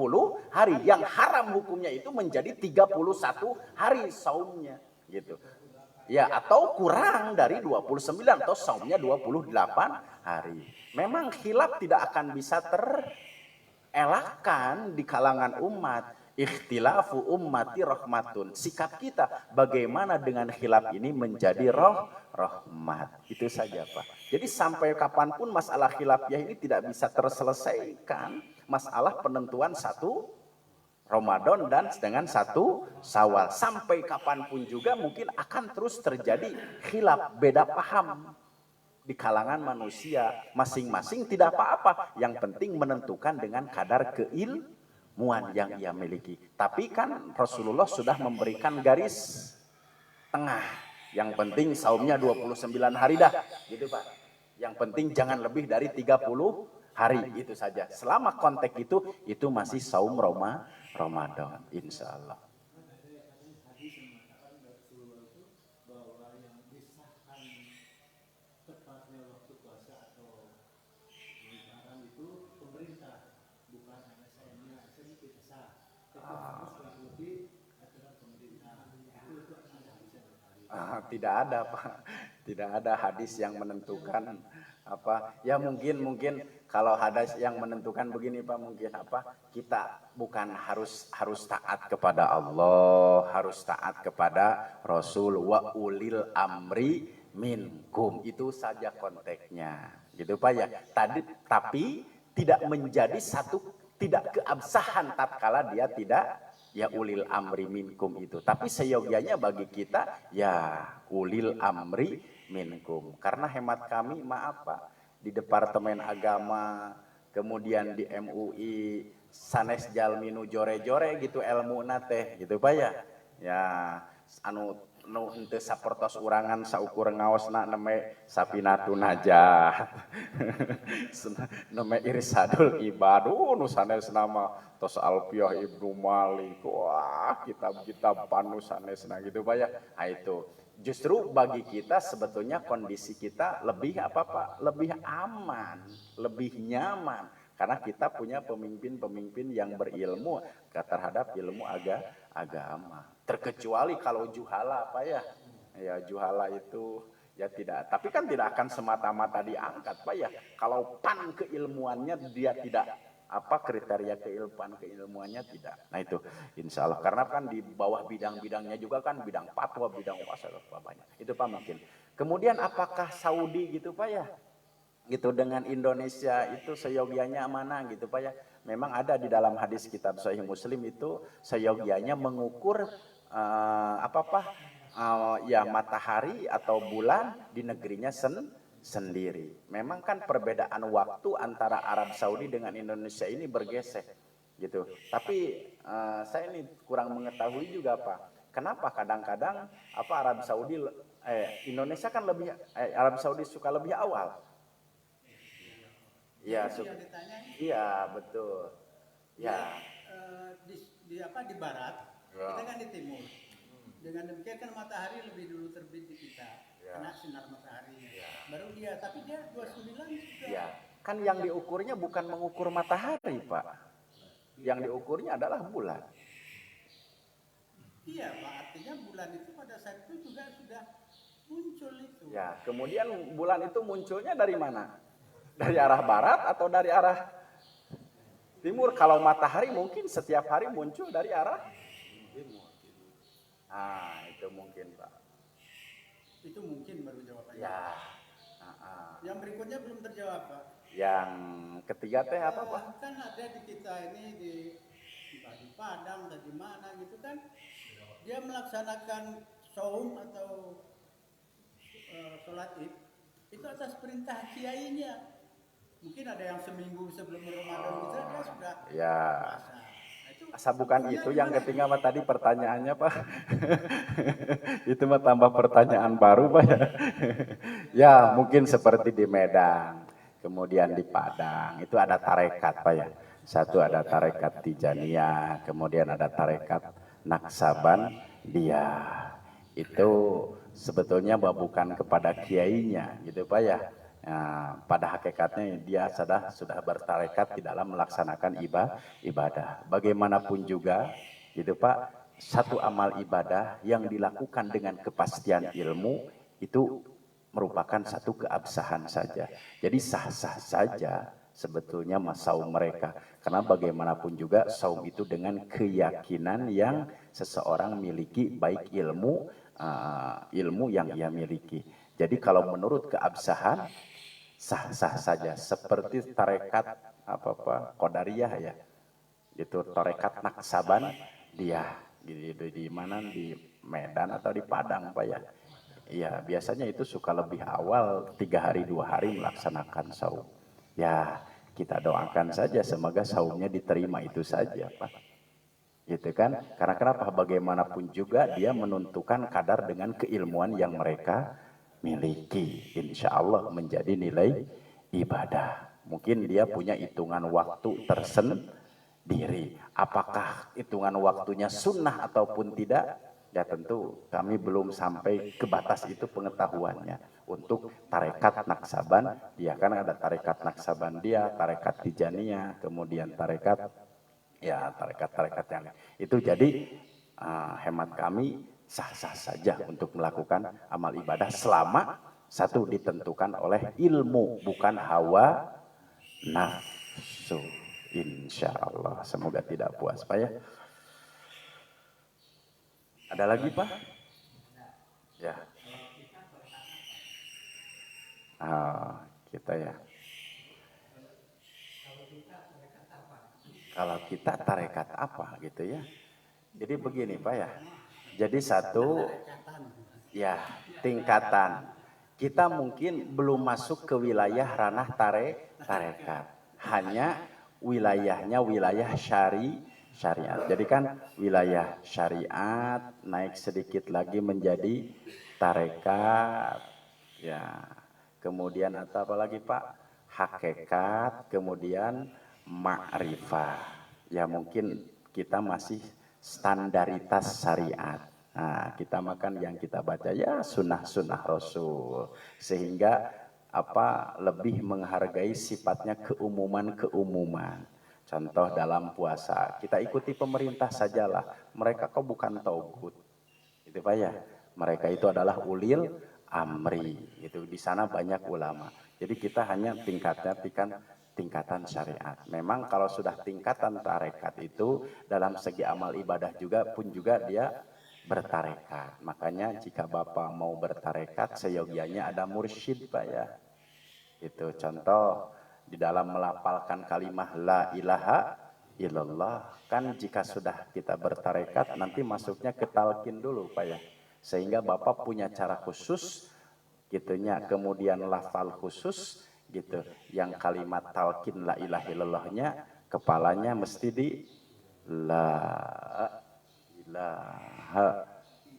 hari. Yang haram hukumnya itu menjadi 31 hari saumnya, gitu. Ya, atau kurang dari 29 atau saumnya 28 hari. Memang khilaf tidak akan bisa terelakkan di kalangan umat. Ikhtilafu ummati rahmatun. Sikap kita bagaimana dengan khilaf ini menjadi rahmat. Itu saja, Pak. Jadi sampai kapanpun masalah khilafiyah ini tidak bisa terselesaikan. Masalah penentuan 1 Ramadan dan dengan 1 Syawal. Sampai kapanpun juga mungkin akan terus terjadi khilaf, beda paham di kalangan manusia. Masing-masing tidak apa-apa. Yang penting menentukan dengan kadar keilmuan yang ia miliki. Tapi kan Rasulullah sudah memberikan garis tengah. Yang penting saumnya 29 hari dah, gitu Pak. Yang penting jangan lebih dari 30 hari, itu saja. Selama konteks itu masih saum Ramadan, insya Allah. Tidak ada, Pak. Tidak ada hadis yang menentukan apa. Ya mungkin kalau hadis yang menentukan begini, Pak, mungkin apa? Kita bukan harus taat kepada Allah, harus taat kepada Rasul, wa ulil amri minkum. Itu saja konteksnya. Gitu, Pak ya. Tapi tidak menjadi satu, tidak keabsahan tatkala dia tidak ya ulil amri minkum itu. Tapi seyogianya bagi kita ya ulil amri minkum. Karena hemat kami, maaf Pak, di Departemen Agama, kemudian di MUI, sanes jalminu jore-jore gitu ilmu nate gitu Pak ya. Ya anu nu henteu sapertos urangan saukur ngaosna neme sapinatun najah. Neme irsadul ibadu nu sanes nama tos Alfiyah Ibnu Malik. Wah, kitab-kitab panu sanesna gitu Pak ya. Nah itu justru bagi kita sebetulnya kondisi kita lebih apa Pak? Lebih aman, lebih nyaman karena kita punya pemimpin-pemimpin yang berilmu terhadap ilmu agama. Terkecuali kalau juhala Pak ya. Ya juhala itu ya tidak, tapi kan tidak akan semata-mata diangkat Pak ya. Kalau pan keilmuannya dia tidak apa kriteria keilmuannya tidak. Nah itu insya Allah karena kan di bawah bidang-bidangnya juga kan bidang fatwa, bidang puasa banyak. Itu Pak mungkin. Kemudian apakah Saudi gitu Pak ya? Gitu dengan Indonesia itu seyogianya mana gitu Pak ya. Memang ada di dalam hadis kitab Sahih Muslim itu seyogianya mengukur ya matahari atau bulan di negerinya sendiri. Memang kan perbedaan waktu antara Arab Saudi dengan Indonesia ini bergesek gitu. Tapi saya ini kurang mengetahui juga Pak. Kenapa kadang-kadang Arab Saudi Indonesia kan lebih Arab Saudi suka lebih awal. Iya, Itu yang ditanya. iya betul. Ya. Di barat, Ya. kita kan di timur. Dengan demikian kan matahari lebih dulu terbit di kita, Ya. kena sinar matahari. Ya. Baru dia, tapi dia 29 sudah. Ya, kan yang diukurnya bukan mengukur matahari, Pak. Yang diukurnya adalah bulan. Iya, Pak. Artinya bulan itu pada saat itu juga sudah muncul itu. Ya, kemudian bulan itu munculnya dari mana? Dari arah barat atau dari arah timur? Kalau matahari mungkin setiap hari muncul dari arah timur. Itu mungkin, Pak. Itu mungkin baru jawabannya. Ya. Yang berikutnya belum terjawab, Pak. Yang ketiga teh apa, Pak? Kan ada di kita ini di Padang atau di mana gitu kan, dia melaksanakan saum atau sholat id itu atas perintah kiainya. Mungkin ada yang seminggu sebelum Ramadan gitu dia sudah puasa. Asa bukan itu yang ketiga mah tadi pertanyaannya Pak. Itu mah tambah pertanyaan baru Pak ya. Ya mungkin seperti di Medan, kemudian di Padang itu ada tarekat Pak ya. Satu ada tarekat Tijaniyah, kemudian ada tarekat Naksabandia. Itu sebetulnya bukan kepada kiainya gitu Pak ya. Nah, pada hakikatnya dia sudah bertarekat di dalam melaksanakan ibadah. Bagaimanapun juga, gitu Pak, satu amal ibadah yang dilakukan dengan kepastian ilmu itu merupakan satu keabsahan saja. Jadi sah-sah saja sebetulnya saum mereka. Karena bagaimanapun juga saum itu dengan keyakinan yang seseorang miliki, baik ilmu yang ia miliki. Jadi kalau menurut keabsahan sah-sah saja seperti tarekat Qadariyah ya. Itu tarekat Naksaban dia di mana di Medan atau di Padang Pak ya. Iya, biasanya itu suka lebih awal 3 hari 2 hari melaksanakan saum. Ya, kita doakan saja semoga saumnya diterima itu saja Pak. Gitu kan? Karena kenapa? Bagaimanapun juga dia menentukan kadar dengan keilmuan yang mereka miliki, insya Allah menjadi nilai ibadah. Mungkin dia punya hitungan waktu tersendiri. Apakah hitungan waktunya sunnah ataupun tidak? Ya tentu kami belum sampai ke batas itu pengetahuannya. Untuk tarekat Naksaban, dia kan ada tarekat Naksabandia, tarekat Tijaniyah, kemudian tarekat yang itu. Jadi hemat kami sah-sah saja untuk melakukan amal ibadah selama satu ditentukan oleh ilmu bukan hawa nafsu. Insya Allah semoga tidak puas Pak ya. Ada lagi Pak? Ya. Kita ya. Kalau kita tarekat apa gitu ya. Jadi begini Pak ya. Jadi satu ya tingkatan. Kita mungkin belum masuk ke wilayah ranah tarekat. Hanya wilayahnya wilayah syariat. Jadi kan wilayah syariat naik sedikit lagi menjadi tarekat. Ya. Kemudian apa lagi Pak? Hakikat, kemudian ma'rifah. Ya mungkin kita masih standaritas syariat. Nah, kita makan yang kita baca ya sunnah-sunnah Rasul. Sehingga lebih menghargai sifatnya keumuman. Contoh dalam puasa, kita ikuti pemerintah sajalah. Mereka kok bukan tauhid. Itu Pak ya. Mereka itu adalah ulil amri. Itu di sana banyak ulama. Jadi kita hanya tingkatan syariat. Memang kalau sudah tingkatan tarekat itu dalam segi amal ibadah juga dia bertarekat. Makanya jika Bapak mau bertarekat seyogianya ada mursyid Pak ya. Itu contoh di dalam melafalkan kalimah la ilaha ilallah. Kan jika sudah kita bertarekat nanti masuknya ke talqin dulu Pak ya. Sehingga Bapak punya cara khusus gitunya, kemudian lafal khusus gitu. Yang kalimat talqin la ilaha illallahnya kepalanya mesti di la ilaha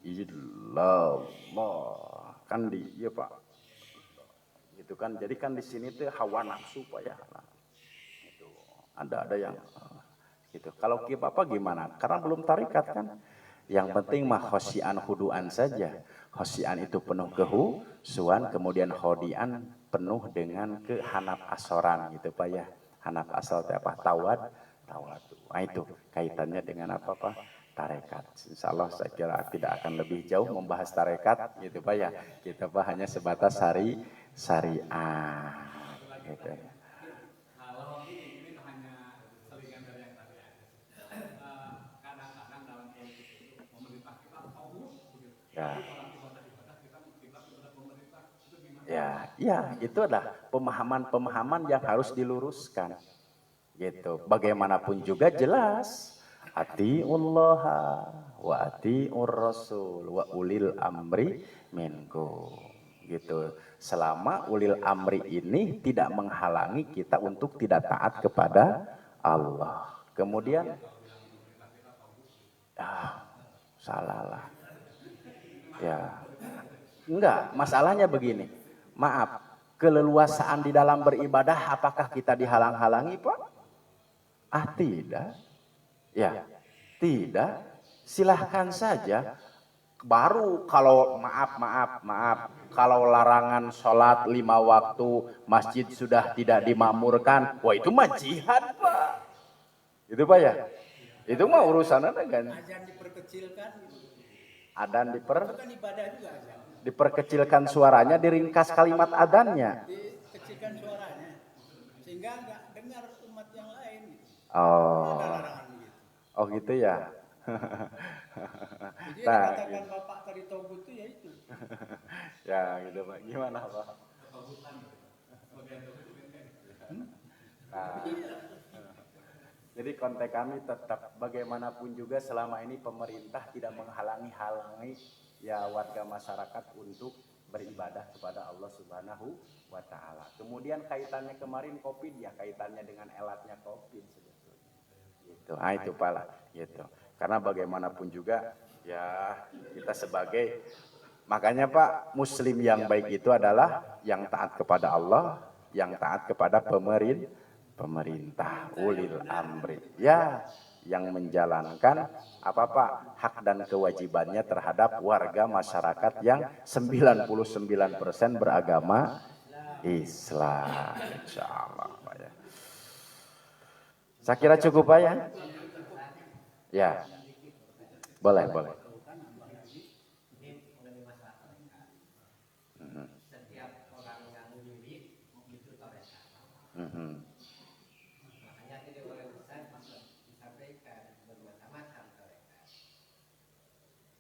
illallah. Kan di iya Pak. Gitu kan. Jadi kan di sini tuh hawa nafsu Pak ya. Nah, itu ada yang gitu. Kalau Bapak gimana? Karena belum tarikat kan. Yang penting mah khosian huduan saja. Khosian itu penuh kehusuan, kemudian khodian penuh dengan kehanap asoran gitu Pak ya. Hanap asal itu apa? Tawad. Nah itu kaitannya dengan apa Pak? Tarekat. Insya Allah saya kira tidak akan lebih jauh membahas tarekat gitu Pak ya. Kita Pak hanya sebatas syariah gitu ya. Kalau ini hanya selingan dari yang tadi aja. Kadang-kadang dalam politik itu pemerintah kita tahu begitu. Ya. Orang ibadah kita kepada pemerintah itu gimana? Ya, itu adalah pemahaman-pemahaman yang harus diluruskan. Gitu. Bagaimanapun juga jelas atiullah wa atiur rasul wa ulil amri minkum. Gitu. Selama ulil amri ini tidak menghalangi kita untuk tidak taat kepada Allah. Kemudian salah lah. Ya. Enggak, masalahnya begini. Maaf, keleluasaan di dalam beribadah apakah kita dihalang-halangi, Pak? Tidak. Ya, tidak. Silahkan saja. Baru kalau maaf, kalau larangan sholat 5 waktu, masjid sudah tidak dimakmurkan, wah itu mah jihad, Pak. Itu Pak ya? Itu mah urusannya kan. Azan diperkecilkan. Adan Itu kan ibadah juga azan. diperkecilkan suaranya, diringkas kalimat adannya. Dikecilkan suaranya. Sehingga nggak dengar umat yang lain. Oh. Ada larangan begitu. Oh gitu ya. Jadi Nah, yang dikatakan Bapak tadi togut itu ya itu. ya gitu Pak. Gimana Pak? Nah, jadi konteks kami tetap bagaimanapun juga selama ini pemerintah tidak menghalangi ya warga masyarakat untuk beribadah kepada Allah Subhanahu wa taala. Kemudian kaitannya kemarin Covid ya kaitannya dengan elatnya Covid sebetulnya. Gitu. Ah itu Pak lah, gitu. Karena bagaimanapun juga ya kita sebagai makanya Pak muslim yang baik itu adalah yang taat kepada Allah, yang taat kepada pemerintah ulil amri ya yang menjalankan apa Pak hak dan kewajibannya terhadap warga masyarakat yang 99% beragama Islam. Insyaallah Pak ya. Saya kira cukup Pak ya. Ya. Boleh. Setiap orang yang wirid itu torekat. Makanya tidak boleh besar disampaikan bermacam-macam torekat.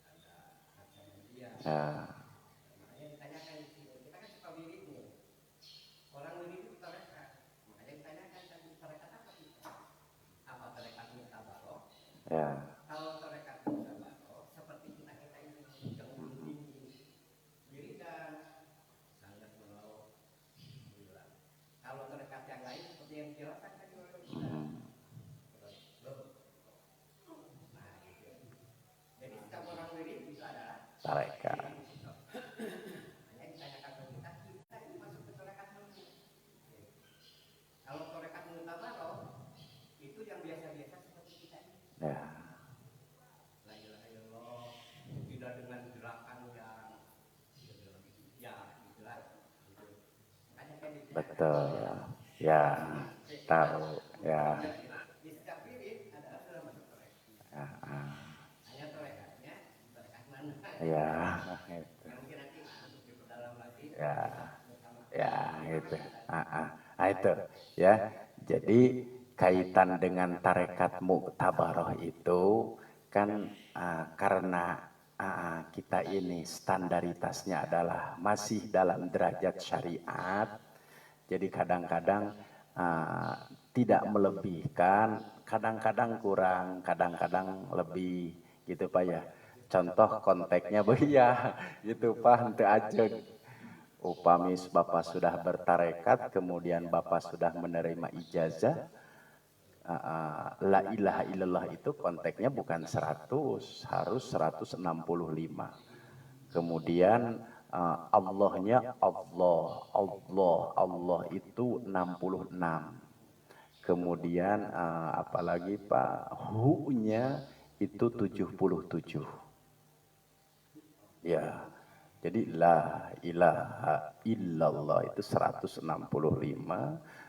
Ada macam dia. Makanya ditanyakan di sini. Kita kan suka wirid nih. Orang wirid itu torekat. Makanya ditanyakan tadi torekat apa kita? Apa torekat mutabaroh? Ya. Kalau torekat mutabaroh seperti kita ini yang tinggi wiridan. Kalau torekat yang lain seperti yang dirasakan tadi oleh Ustaz. Nah, gitu. Jadi setiap orang wirid itu adalah Tarekat. hanya ditanyakan ke kita ini masuk ke torekat mana? Kalau torekat mutabaroh itu yang biasa-biasa seperti kita ini. Ya. La ilaha illallah tidak dengan gerakan yang ya itulah gitu. Makanya kan Betul. Ya. Tahu. Ya. di setiap wirid adalah sudah masuk torekat. Hanya torekatnya torekat mana? Ya. Yang mungkin nanti untuk diperdalam lagi. Ya, gitu. Nah, itu ya. Jadi kaitan dengan tarekat muktabaroh itu kan karena kita ini standaritasnya adalah masih dalam derajat syariat. Jadi kadang-kadang tidak melebihkan kadang-kadang kurang, kadang-kadang lebih gitu Pak ya. Contoh konteksnya ya gitu Pak, henteu ajeg. Upamis Bapak sudah bertarekat, kemudian Bapak sudah menerima ijazah, la ilaha illallah itu konteksnya bukan 100, harus 165. Kemudian Allahnya Allah itu 66. Kemudian apalagi Pak, hu-nya itu 77. Ya. Jadi la ilaha illallah itu 165.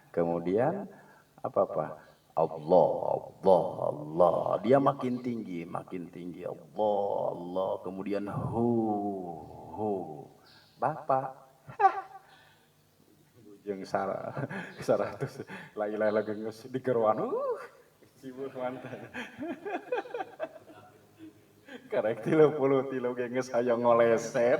Kemudian apa Pak? Allah. Dia makin tinggi. Allah. Kemudian hu. Bapak. Jeung 100 la ilaha lagi geus digeroan. Sibuk mantan. Karek 30 geus hayang ngoleset.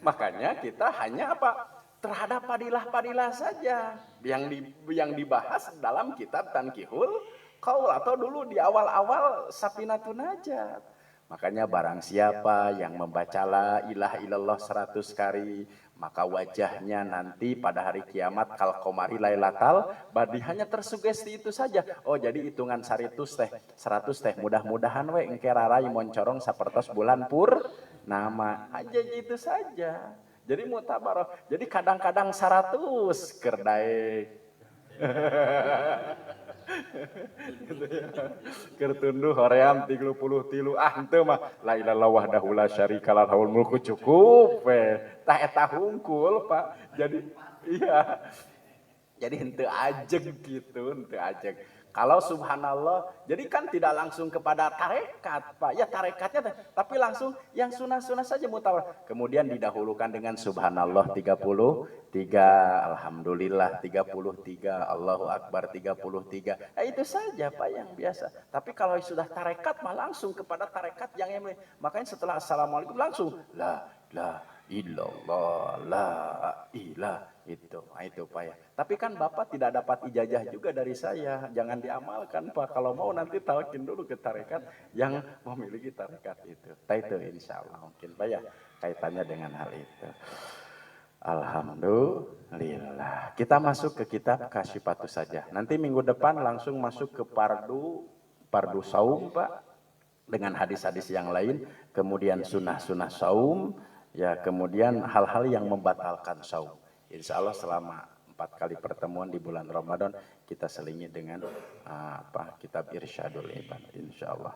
Makanya kita hanya apa? Terhadap padilah-padilah saja yang dibahas dalam kitab Tanqihul Qaul atau dulu di awal-awal Safinatun Najat. Makanya barang siapa yang membaca la ilaha illallah 100 kali, maka wajahnya nanti pada hari kiamat kal qamari lailatal badri, hanya tersugesti itu saja. Oh, jadi hitungan 100 teh mudah-mudahan we engke rarai moncorong sapertos bulan pur nama aja gitu saja. Jadi mutabaroh. Jadi kadang-kadang 100 kerdaek. Gitu ya. Kertunduh hoream 33 henteu mah la ilaha wahdahu la syarika lahul mulku cukup we. Tah eta hungkul Pak. Jadi iya. Jadi henteu ajeg gitu, henteu ajeg. Kalau subhanallah, jadi kan tidak langsung kepada tarekat, Pak. Ya tarekatnya, tapi langsung yang sunah-sunah saja mutawar. Kemudian didahulukan dengan subhanallah 33, alhamdulillah 33, Allahu Akbar 33. Itu saja Pak yang biasa. Tapi kalau sudah tarekat mah langsung kepada tarekat yang ini. Makanya setelah assalamualaikum langsung la illallah, la ilah. Itu Pak ya. Tapi kan Bapak tidak dapat ijazah juga dari saya. Jangan diamalkan Pak. Kalau mau nanti talkin dulu ke tarekat yang memiliki tarekat itu. Itu insya Allah mungkin Pak ya. Kaitannya dengan hal itu. Alhamdulillah. Kita masuk ke kitab Kasyifatus saja. Nanti minggu depan langsung masuk ke pardu saum Pak. Dengan hadis-hadis yang lain. Kemudian sunnah-sunnah saum. Ya, kemudian hal-hal yang membatalkan saum. Insya Allah selama 4 kali pertemuan di bulan Ramadan kita selingi dengan kitab Irsyadul Ibad. Insya Allah.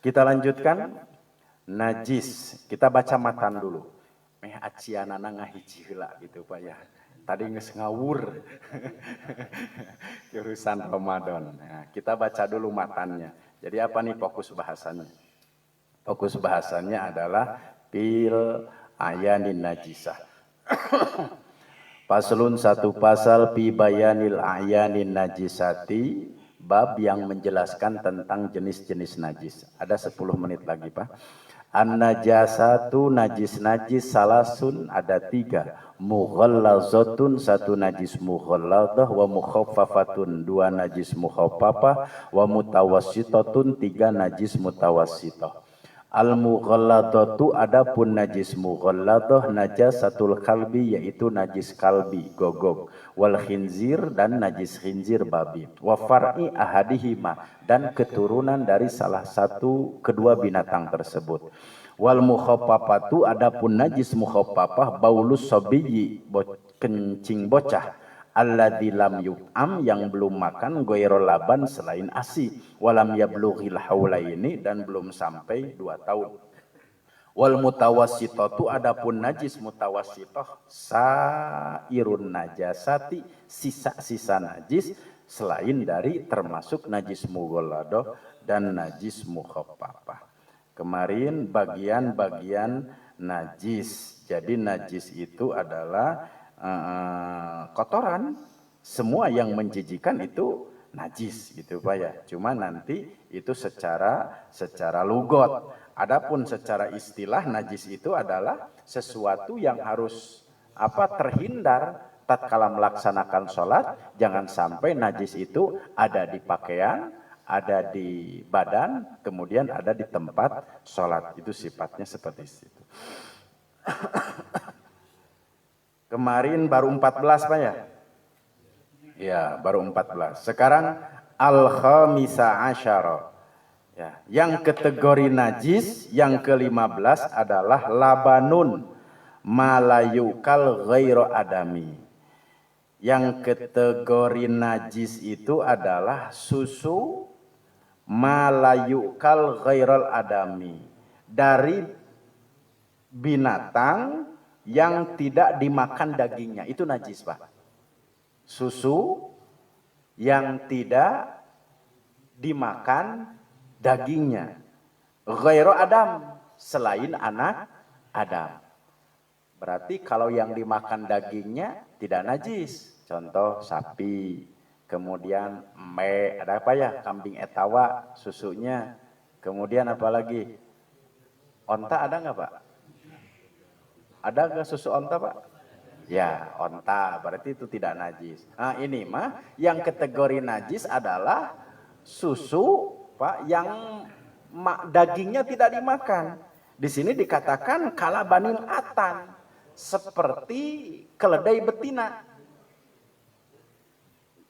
Kita lanjutkan najis. Kita baca matan dulu. Acianana ngahiji heula gitu Pak ya. Tadi geus ngawur. Urusan Ramadan. Nah, kita baca dulu matannya. Jadi apa nih fokus bahasannya? Fokus bahasannya adalah fil ayanin najisah. Paslun satu pasal fi bayanil ayanin najisati, bab yang menjelaskan tentang jenis-jenis najis. Ada 10 menit lagi Pak. An-najasatu najis-najis salasun ada 3. Mughallazatun 1 najis mughalladah, wa mukhaffafatun 2 najis mukhaffafah, wa mutawassitatun 3 najis mutawassitah. Al-mughalladatu adapun najis mughalladah najasatul kalbi yaitu najis kalbi gogog, wal khinzir dan najis khinzir babi, wa far'i ahadihima dan keturunan dari salah satu kedua binatang tersebut. Wal mukhaffafatu adapun najis mukhaffafah baulus sabiyyi kencing bocah, alladzi lam yut'am yang belum makan ghairul laban selain ASI, walam yablughil haulaini dan belum sampai 2 tahun. Wal mutawassitatu adapun najis mutawassithah sairun najasati sisa-sisa najis selain dari termasuk najis mughalladah dan najis mukhaffafah. Kemarin bagian-bagian najis. Jadi najis itu adalah kotoran, semua yang menjijikan itu najis gitu Pak ya. Cuma nanti itu secara lugot. Adapun secara istilah najis itu adalah sesuatu yang harus terhindar tatkala melaksanakan sholat, jangan sampai najis itu ada di pakaian, ada di badan, kemudian ada di tempat sholat. Itu sifatnya seperti itu. Kemarin baru 14 Pak ya? Ya, baru 14. Sekarang al-khamisa asyara. Ya, yang kategori najis yang ke-15 adalah labanun malayukal ghairu adami. Yang kategori najis itu adalah susu malayukal ghairal adami, dari binatang yang tidak dimakan dagingnya. Itu najis, Pak. Susu yang tidak dimakan dagingnya. Ghairu adam, selain anak Adam. Berarti kalau yang dimakan dagingnya tidak najis. Contoh sapi, kemudian ada apa ya? Kambing etawa, susunya. Kemudian apa lagi? Onta ada nggak Pak? Ada nggak susu onta Pak? Ya, onta. Berarti itu tidak najis. Nah ini mah yang kategori najis adalah susu Pak yang dagingnya tidak dimakan. Di sini dikatakan kalabanil atan, seperti keledai betina.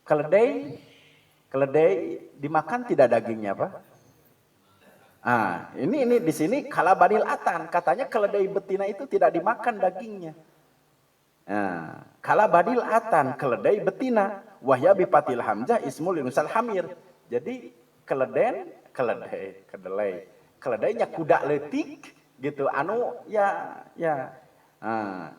Keledai dimakan tidak dagingnya, Pak? Ah, ini di sini kalabanil atan, katanya keledai betina itu tidak dimakan dagingnya. Nah, kalabanil atan, keledai betina, wahya bipatil hamzah ismul linusal hamir. Jadi keledainya kuda letik gitu, Nah,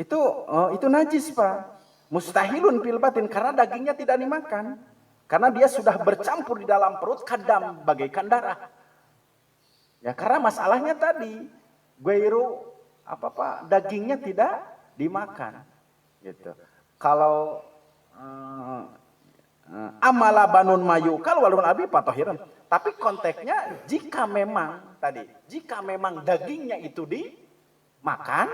itu najis Pak. Mustahilun fil batin, karena dagingnya tidak dimakan. Karena dia sudah bercampur di dalam perut kadam bagaikan darah. Ya karena masalahnya tadi dagingnya tidak dimakan. Gitu. Kalau amala banun mayukal walun abi patohiran. Tapi konteksnya jika memang dagingnya itu dimakan,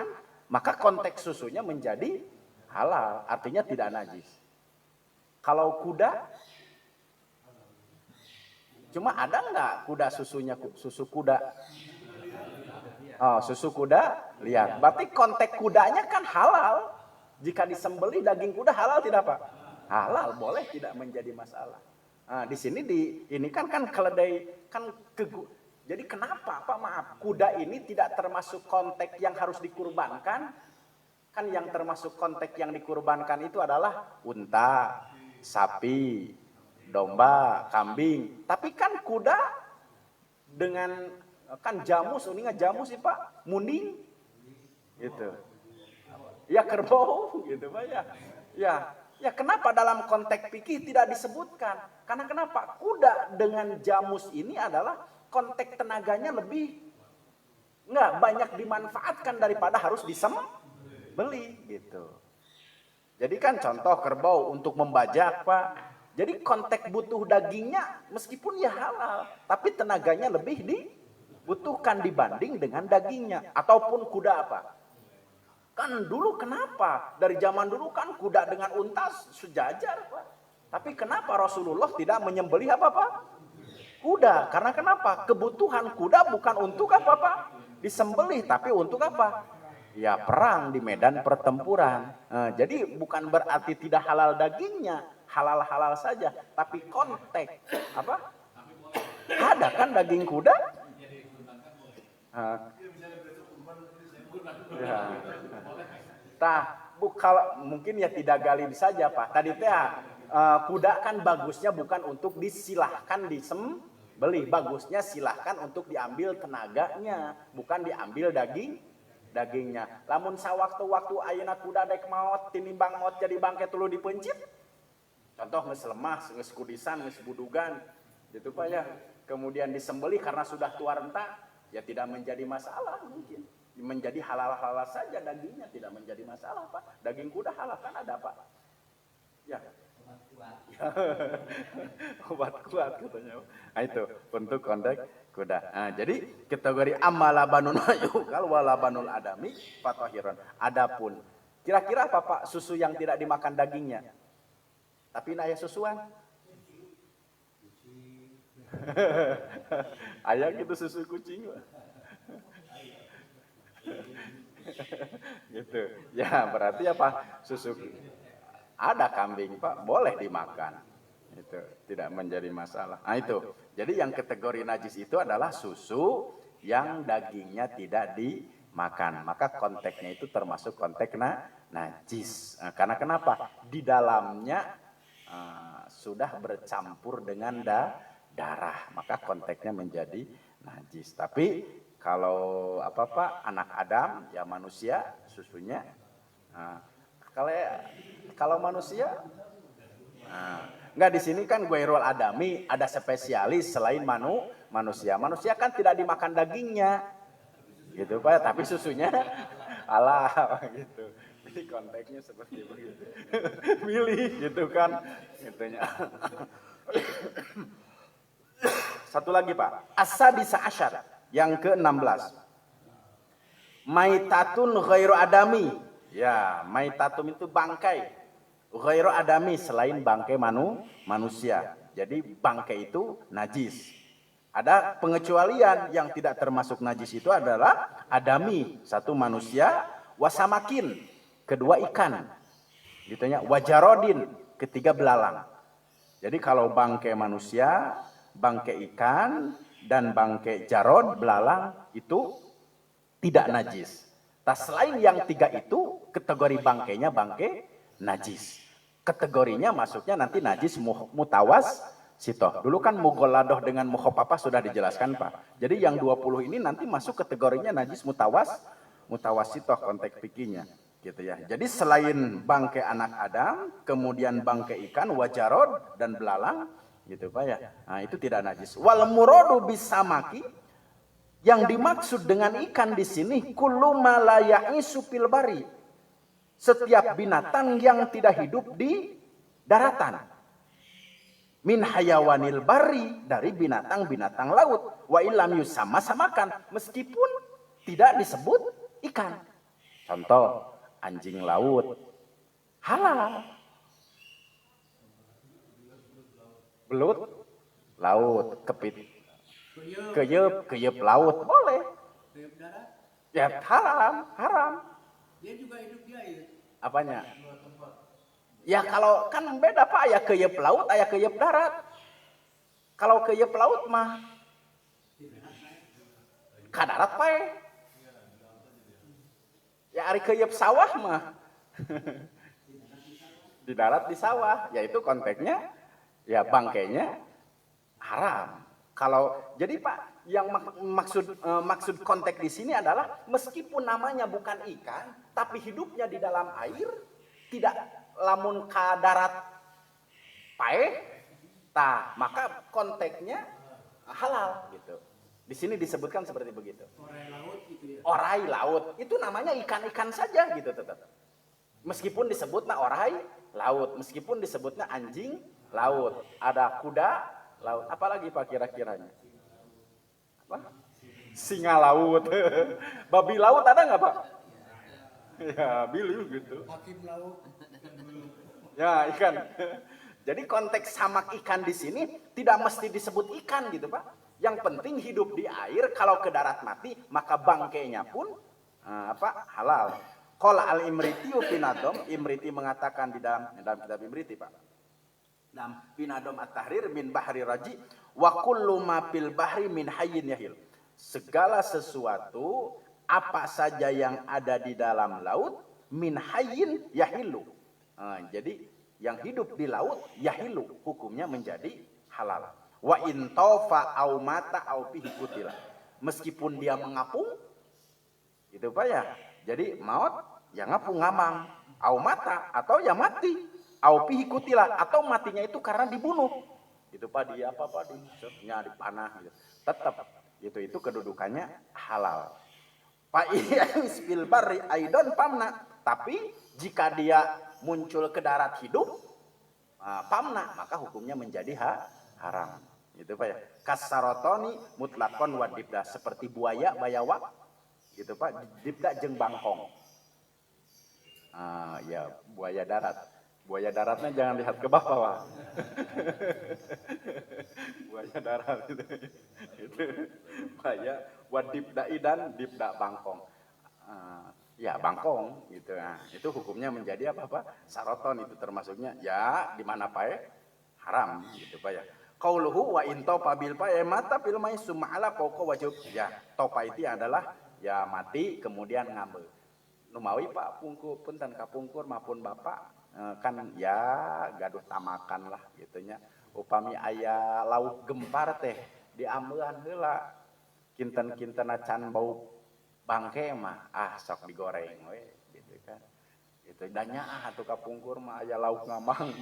maka konteks susunya menjadi halal, artinya tidak najis. Kalau kuda, cuma ada nggak kuda susunya, susu kuda? Oh, susu kuda, lihat. Berarti konteks kudanya kan halal. Jika disembelih daging kuda halal tidak Pak? Halal, boleh, tidak menjadi masalah. Nah, di sini ini kan keledai kan jadi kenapa Pak? Maaf, kuda ini tidak termasuk konteks yang harus dikurbankan. Kan yang termasuk konteks yang dikurbankan itu adalah unta, sapi, domba, kambing. Tapi kan kuda dengan kan jamus, uninga jamus sih Pak, munding, gitu. Ya kerbau, gitu Pak ya. Ya kenapa dalam konteks fikih tidak disebutkan? Karena kenapa? Kuda dengan jamus ini adalah konteks tenaganya lebih banyak dimanfaatkan daripada harus disembelih gitu. Jadi kan contoh kerbau untuk membajak Pak. Jadi konteks butuh dagingnya meskipun ya halal, tapi tenaganya lebih dibutuhkan dibanding dengan dagingnya. Ataupun kuda apa? Kan dulu kenapa? Dari zaman dulu kan kuda dengan unta sejajar Pak. Tapi kenapa Rasulullah tidak menyembelih apa Pak? Kuda. Karena kenapa? Kebutuhan kuda bukan untuk apa Pak? Disembelih, tapi untuk apa? Ya perang di medan pertempuran. Jadi bukan berarti tidak halal dagingnya, halal-halal saja. Tapi konteks apa? Ada kan daging kuda? Ya. Kalau mungkin ya tidak galib saja Pak. Tadi kuda kan bagusnya bukan untuk disilahkan disembelih, bagusnya silahkan untuk diambil tenaganya, bukan diambil dagingnya. Lamun sawaktu-waktu ayeuna kuda dek maot tinimbang maot jadi bangke tuluy dipencit. Contoh geus lemah, geus kudisan, geus budugan, gitu Pak ya. Kemudian disembelih karena sudah tua renta, ya tidak menjadi masalah mungkin. Menjadi halal-halal saja dagingnya, tidak menjadi masalah Pak. Daging kuda halal kan ada Pak. Ya. Obat kuat katanya. Nah itu untuk konteks kuda. Nah, jadi kategori amala banun mayukal wala banul adami fatahiran. Adapun Kira-kira apa Pak susu yang tidak dimakan dagingnya? Tapi naya susuan. Ayah gitu susu kucing. Gitu. Ya berarti apa? Susu ada kambing Pak, boleh dimakan. Itu tidak menjadi masalah. Nah itu. Jadi yang kategori najis itu adalah susu yang dagingnya tidak dimakan. Maka konteksnya itu termasuk konteks najis. Nah, karena kenapa? Di dalamnya sudah bercampur dengan darah. Maka konteksnya menjadi najis. Tapi kalau apa Pak, anak Adam ya manusia susunya. Kalau manusia enggak, di sini kan Ghairul Adami, ada spesialis selain manusia. Manusia kan tidak dimakan dagingnya. Gitu Pak, tapi susunya halal gitu. Jadi konteksnya seperti begitu. Milih gitu kan gitunya. Satu lagi Pak, as-sadisa asyar, yang ke-16. Maitatun ghairu adami. Ya, maitatum itu bangkai. Ghairu adami, selain bangkai manusia. Jadi bangkai itu najis. Ada pengecualian yang tidak termasuk najis itu adalah adami, satu manusia, wasamakin, kedua ikan. Gitunya, wajarodin, ketiga belalang. Jadi kalau bangkai manusia, bangkai ikan, dan bangkai jarod, belalang itu tidak najis. Nah, selain yang tiga itu, kategori bangkainya bangkai najis. Kategorinya masuknya nanti najis mutawas sitoh. Dulu kan mughaladoh dengan mukhafafah sudah dijelaskan Pak. Jadi yang 20 ini nanti masuk kategorinya najis mutawas sitoh konteks fikihnya gitu ya. Jadi selain bangkai anak Adam, kemudian bangkai ikan, wajarod dan belalang gitu Pak ya. Nah, itu tidak najis. Wal muradu bisamaki, yang dimaksud dengan ikan di sini kullu ma la ya'isu fil bari. Setiap binatang yang tidak hidup di daratan. Min hayawanil bari, dari binatang-binatang laut. Wa illam yusama-samakan, meskipun tidak disebut ikan. Contoh, anjing laut. Halal. Belut laut, keyeup laut boleh. Kuyup darat, Ya haram. dia juga hidup di air. Apanya? Ya kalau kan beda Pak, aya keyeup laut, aya keyeup darat. Kalau keyeup laut mah ka darat pae. Ya ari keyeup sawah mah di darat di sawah, yaitu konteksnya ya bangkainya haram. Kalau jadi Pak, yang maksud konteks di sini adalah meskipun namanya bukan ikan, tapi hidupnya di dalam air, tidak lamun ka darat paeh, maka konteksnya halal gitu. Di sini disebutkan seperti begitu. Orai laut gitu ya. Orai laut itu namanya ikan-ikan saja gitu tetap. Meskipun disebutnya orai laut, meskipun disebutnya anjing laut, ada kuda laut, apalagi Pak kira-kiranya? Apa? Singa laut. Babi laut ada nggak Pak? Ya, bilu gitu. Hakim laut. Ya, ikan. Jadi konteks samak ikan di sini tidak mesti disebut ikan gitu Pak. Yang penting hidup di air, kalau ke darat mati, maka bangkainya pun halal. Qala al-Imriti Pinadom, Imriti mengatakan di dalam kitab Imriti Pak. Dalam Pinadom At-Tahrir min bahri raji wa kullu ma fil bahri min hayyin yahil. Segala sesuatu apa saja yang ada di dalam laut min hayyin yahilu. Jadi yang hidup di laut yahilu, hukumnya menjadi halal. Wa in taufa au mata au fihi kutila. Meskipun dia mengapung, itu Pak ya. Jadi maut ya ngapung ngamang, au mata atau ya mati. Au fihi kutila, atau matinya itu karena dibunuh. Itu Pak dia apa dinya dipanah gitu. Tetap itu kedudukannya halal. Fa iyais fil barri aidan pamna. Tapi jika dia muncul ke darat hidup, pamna, maka hukumnya menjadi haram. Gitu Pak ya. Kasarotoni mutlakon wa dibda, seperti buaya, bayawak. Gitu Pak, dibda jeung bangkong. Ya buaya darat. Buaya daratnya jangan lihat ke bawah, Pak. Buaya darat itu. Buaya wadibda idan dibda bangkong. Ya bangkong gitu. Nah, itu hukumnya menjadi apa? Saroton itu termasuknya ya di mana pae haram gitu Pak ya. Qauluhu wa in topa bil pae mata bil mai sum'ala poko wajib. Ya, topa itu adalah ya mati kemudian ngambil. Numawi Pak pungkur punten kapungkur maupun Bapak kan ya gaduh tamakan lah gitunya. Upami aya lauk gempar teh diambelan heula. Kinten-kinten acan bau bangke mah sok digoreng we gitu kan. Itu danya atuh kapungkur mah aya lauk ngamang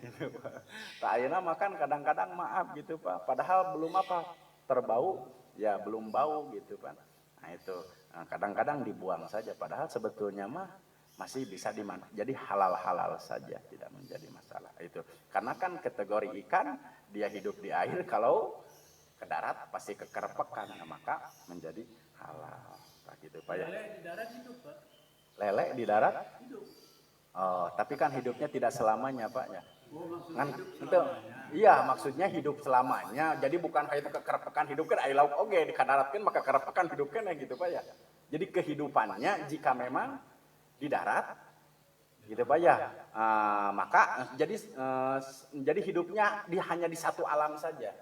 gitu Pak. Tak ayeuna makan kadang-kadang maaf gitu Pak. Padahal belum apa terbau ya belum bau gitu Pak. Nah itu kadang-kadang dibuang saja padahal sebetulnya mah masih bisa dimakan. Jadi halal-halal saja tidak menjadi masalah. Itu karena kan kategori ikan dia hidup di air kalau ke darat pasti kekerpekan maka menjadi halal. Nah, gitu Pak ya. Lele di darat hidup, Pak. Lele di darat? Hidup. Oh, tapi kan hidupnya tidak selamanya, Pak ya. Oh, maksudnya Kan hidup itu selamanya. iya maksudnya hidup selamanya. Jadi bukan kayak itu kekerpekan hidup kan ai lauk oge di darat kan maka kekerpekan hidup kan gitu Pak ya. Jadi kehidupannya jika memang di darat gitu Pak ya. Maka jadi hidupnya hanya di satu alam saja.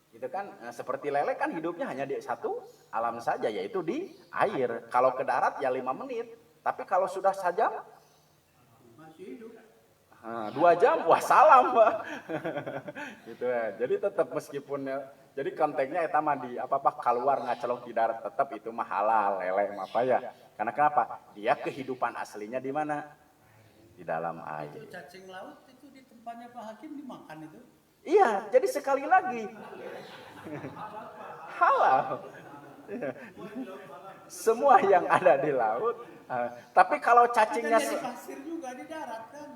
Gitu kan seperti lele kan hidupnya hanya di satu alam saja yaitu di air. Kalau ke darat ya 5 menit. Tapi kalau sudah sajam Masih hidup. 2 jam wah salam Pak. Gitu ya. Jadi tetap meskipun jadi konteksnya eta mah di keluar ngacelok di darat tetap itu mah halal lele mah apa ya. Karena kenapa? Dia kehidupan aslinya di mana? Di dalam air. Itu cacing laut itu di tempatnya Pak Hakim dimakan itu. Iya, jadi sekali lagi halal. Semua yang ada di laut. Tapi kalau cacingnya Jadi pasir juga di darat kan.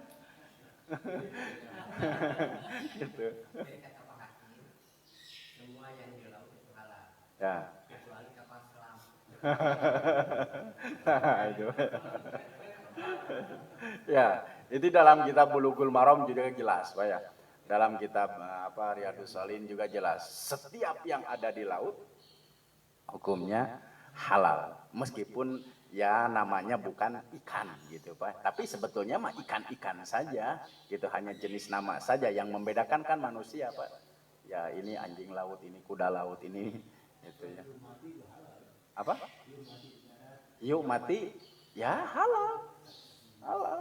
gitu. Jadi kata Pak Hakim, semua yang di laut itu halal, Ya. kecuali kapal selam. Nah, itu. Ya, itu dalam kitab Bulughul Maram juga jelas, Pak ya. Dalam kitab Riyadhus Shalihin juga jelas. Setiap yang ada di laut hukumnya halal, meskipun ya namanya bukan ikan gitu Pak. Tapi sebetulnya mah ikan-ikan saja, gitu hanya jenis nama saja yang membedakan kan manusia Pak. Ya ini anjing laut, ini kuda laut, ini gitu ya. Apa? Hiu mati, ya halal, halal.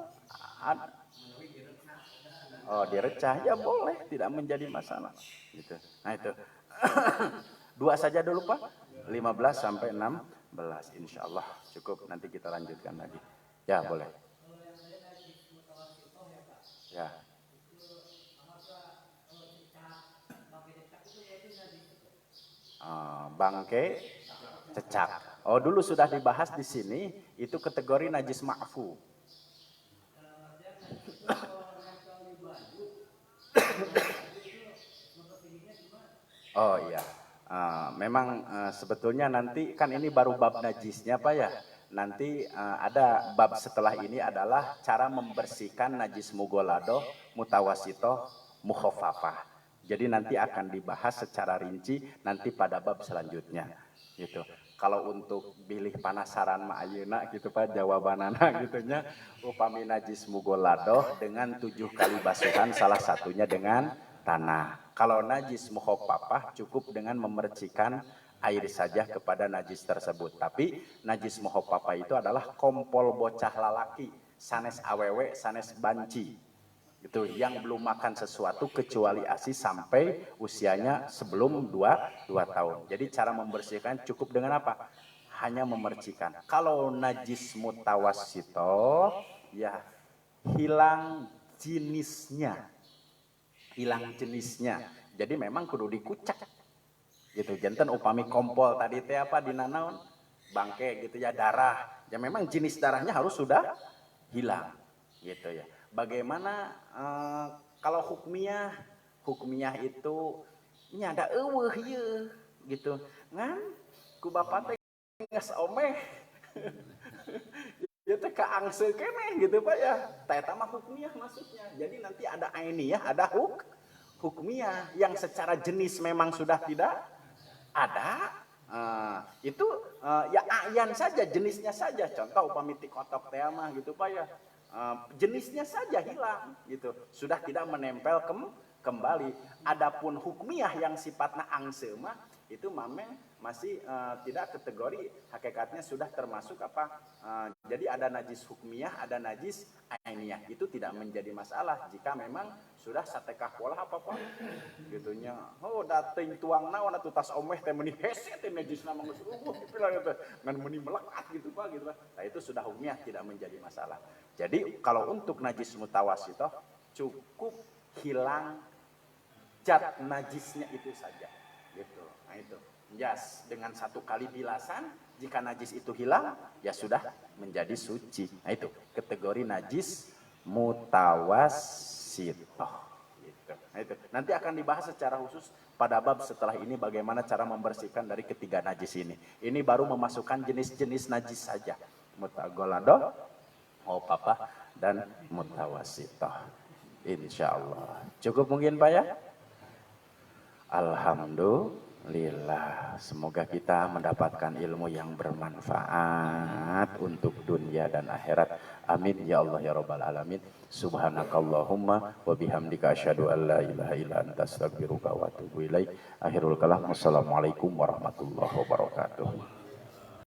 Oh direcah ya boleh, tidak menjadi masalah. Gitu. Nah itu 2 saja dulu Pak, 15 sampai 16 insya Allah cukup, nanti kita lanjutkan lagi. Ya boleh. Ya. Bangke, cecak. Oh dulu sudah dibahas di sini, itu kategori najis ma'fu. Oh iya, memang sebetulnya nanti kan ini baru bab najisnya Pak ya. Nanti ada bab setelah ini adalah cara membersihkan najis mugoladoh, mutawasitoh, mukhofafah. Jadi nanti akan dibahas secara rinci nanti pada bab selanjutnya. Gitu. Kalau untuk pilih penasaran mah ayeuna gitu Pak jawabanana gitunya upami najis mugoladoh dengan 7 kali basuhan salah satunya dengan tanah. Kalau najis mukhofafah cukup dengan memercikan air saja kepada najis tersebut. Tapi najis mukhofafah itu adalah kompol bocah lalaki, sanes awewe, sanes banci. Itu yang belum makan sesuatu kecuali ASI sampai usianya sebelum 2 tahun. Jadi cara membersihkan cukup dengan apa? Hanya memercikan. Kalau najis mutawasito ya hilang jenisnya. Hilang jenisnya. Jadi memang kudu dikucak. Gitu. Janten upami kompol tadi teh apa dinanaon? Bangke gitu ya, darah. Ya memang jenis darahnya harus sudah hilang. Gitu ya. Bagaimana kalau hukmiyah itu nyada eueuh ieu gitu. Ngan ku bapak teh geus omeh. Ieu teh ka angse keneh gitu Pak ya. Eta mah hukmiyah maksudnya. Jadi nanti ada ainiyah, ada hukmiyah yang secara jenis memang sudah tidak ada. Itu ya ayan saja, jenisnya saja. Contoh upami ti kotok teh mah gitu Pak ya. Jenisnya saja hilang gitu. Sudah tidak menempel kembali. Adapun hukmiyah yang sifatnya angse mah itu mameng masih tidak kategori hakikatnya sudah termasuk apa jadi ada najis hukmiyah, ada najis ainiyah. Itu tidak menjadi masalah jika memang sudah satekah pola apa-apa gitunya. Oh dating tuang naon atuh tas omeh teh meuni hese teh najisna mah geus pilah teh ngan meuni melekat gitu Pak gitu. Nah itu sudah hukmiyah, tidak menjadi masalah. Jadi kalau untuk najis mutawassithah cukup hilang zat najisnya itu saja gitu. Nah itu yes, dengan satu kali bilasan jika najis itu hilang ya sudah menjadi suci. Nah itu kategori najis mutawassithah gitu. Nah itu nanti akan dibahas secara khusus pada bab setelah ini bagaimana cara membersihkan dari ketiga najis ini. Ini baru memasukkan jenis-jenis najis saja. Mutagoladoh, papa dan mutawassithah. Insyaallah. Cukup mungkin Pak ya? Alhamdulillah, semoga kita mendapatkan ilmu yang bermanfaat untuk dunia dan akhirat. Amin ya Allah ya rabbal alamin. Subhanakallahumma wa bihamdika asyhadu an la ilaha illa anta astaghfiruka wa atubu ilaik. Akhirul kalam, wassalamualaikum warahmatullahi wabarakatuh.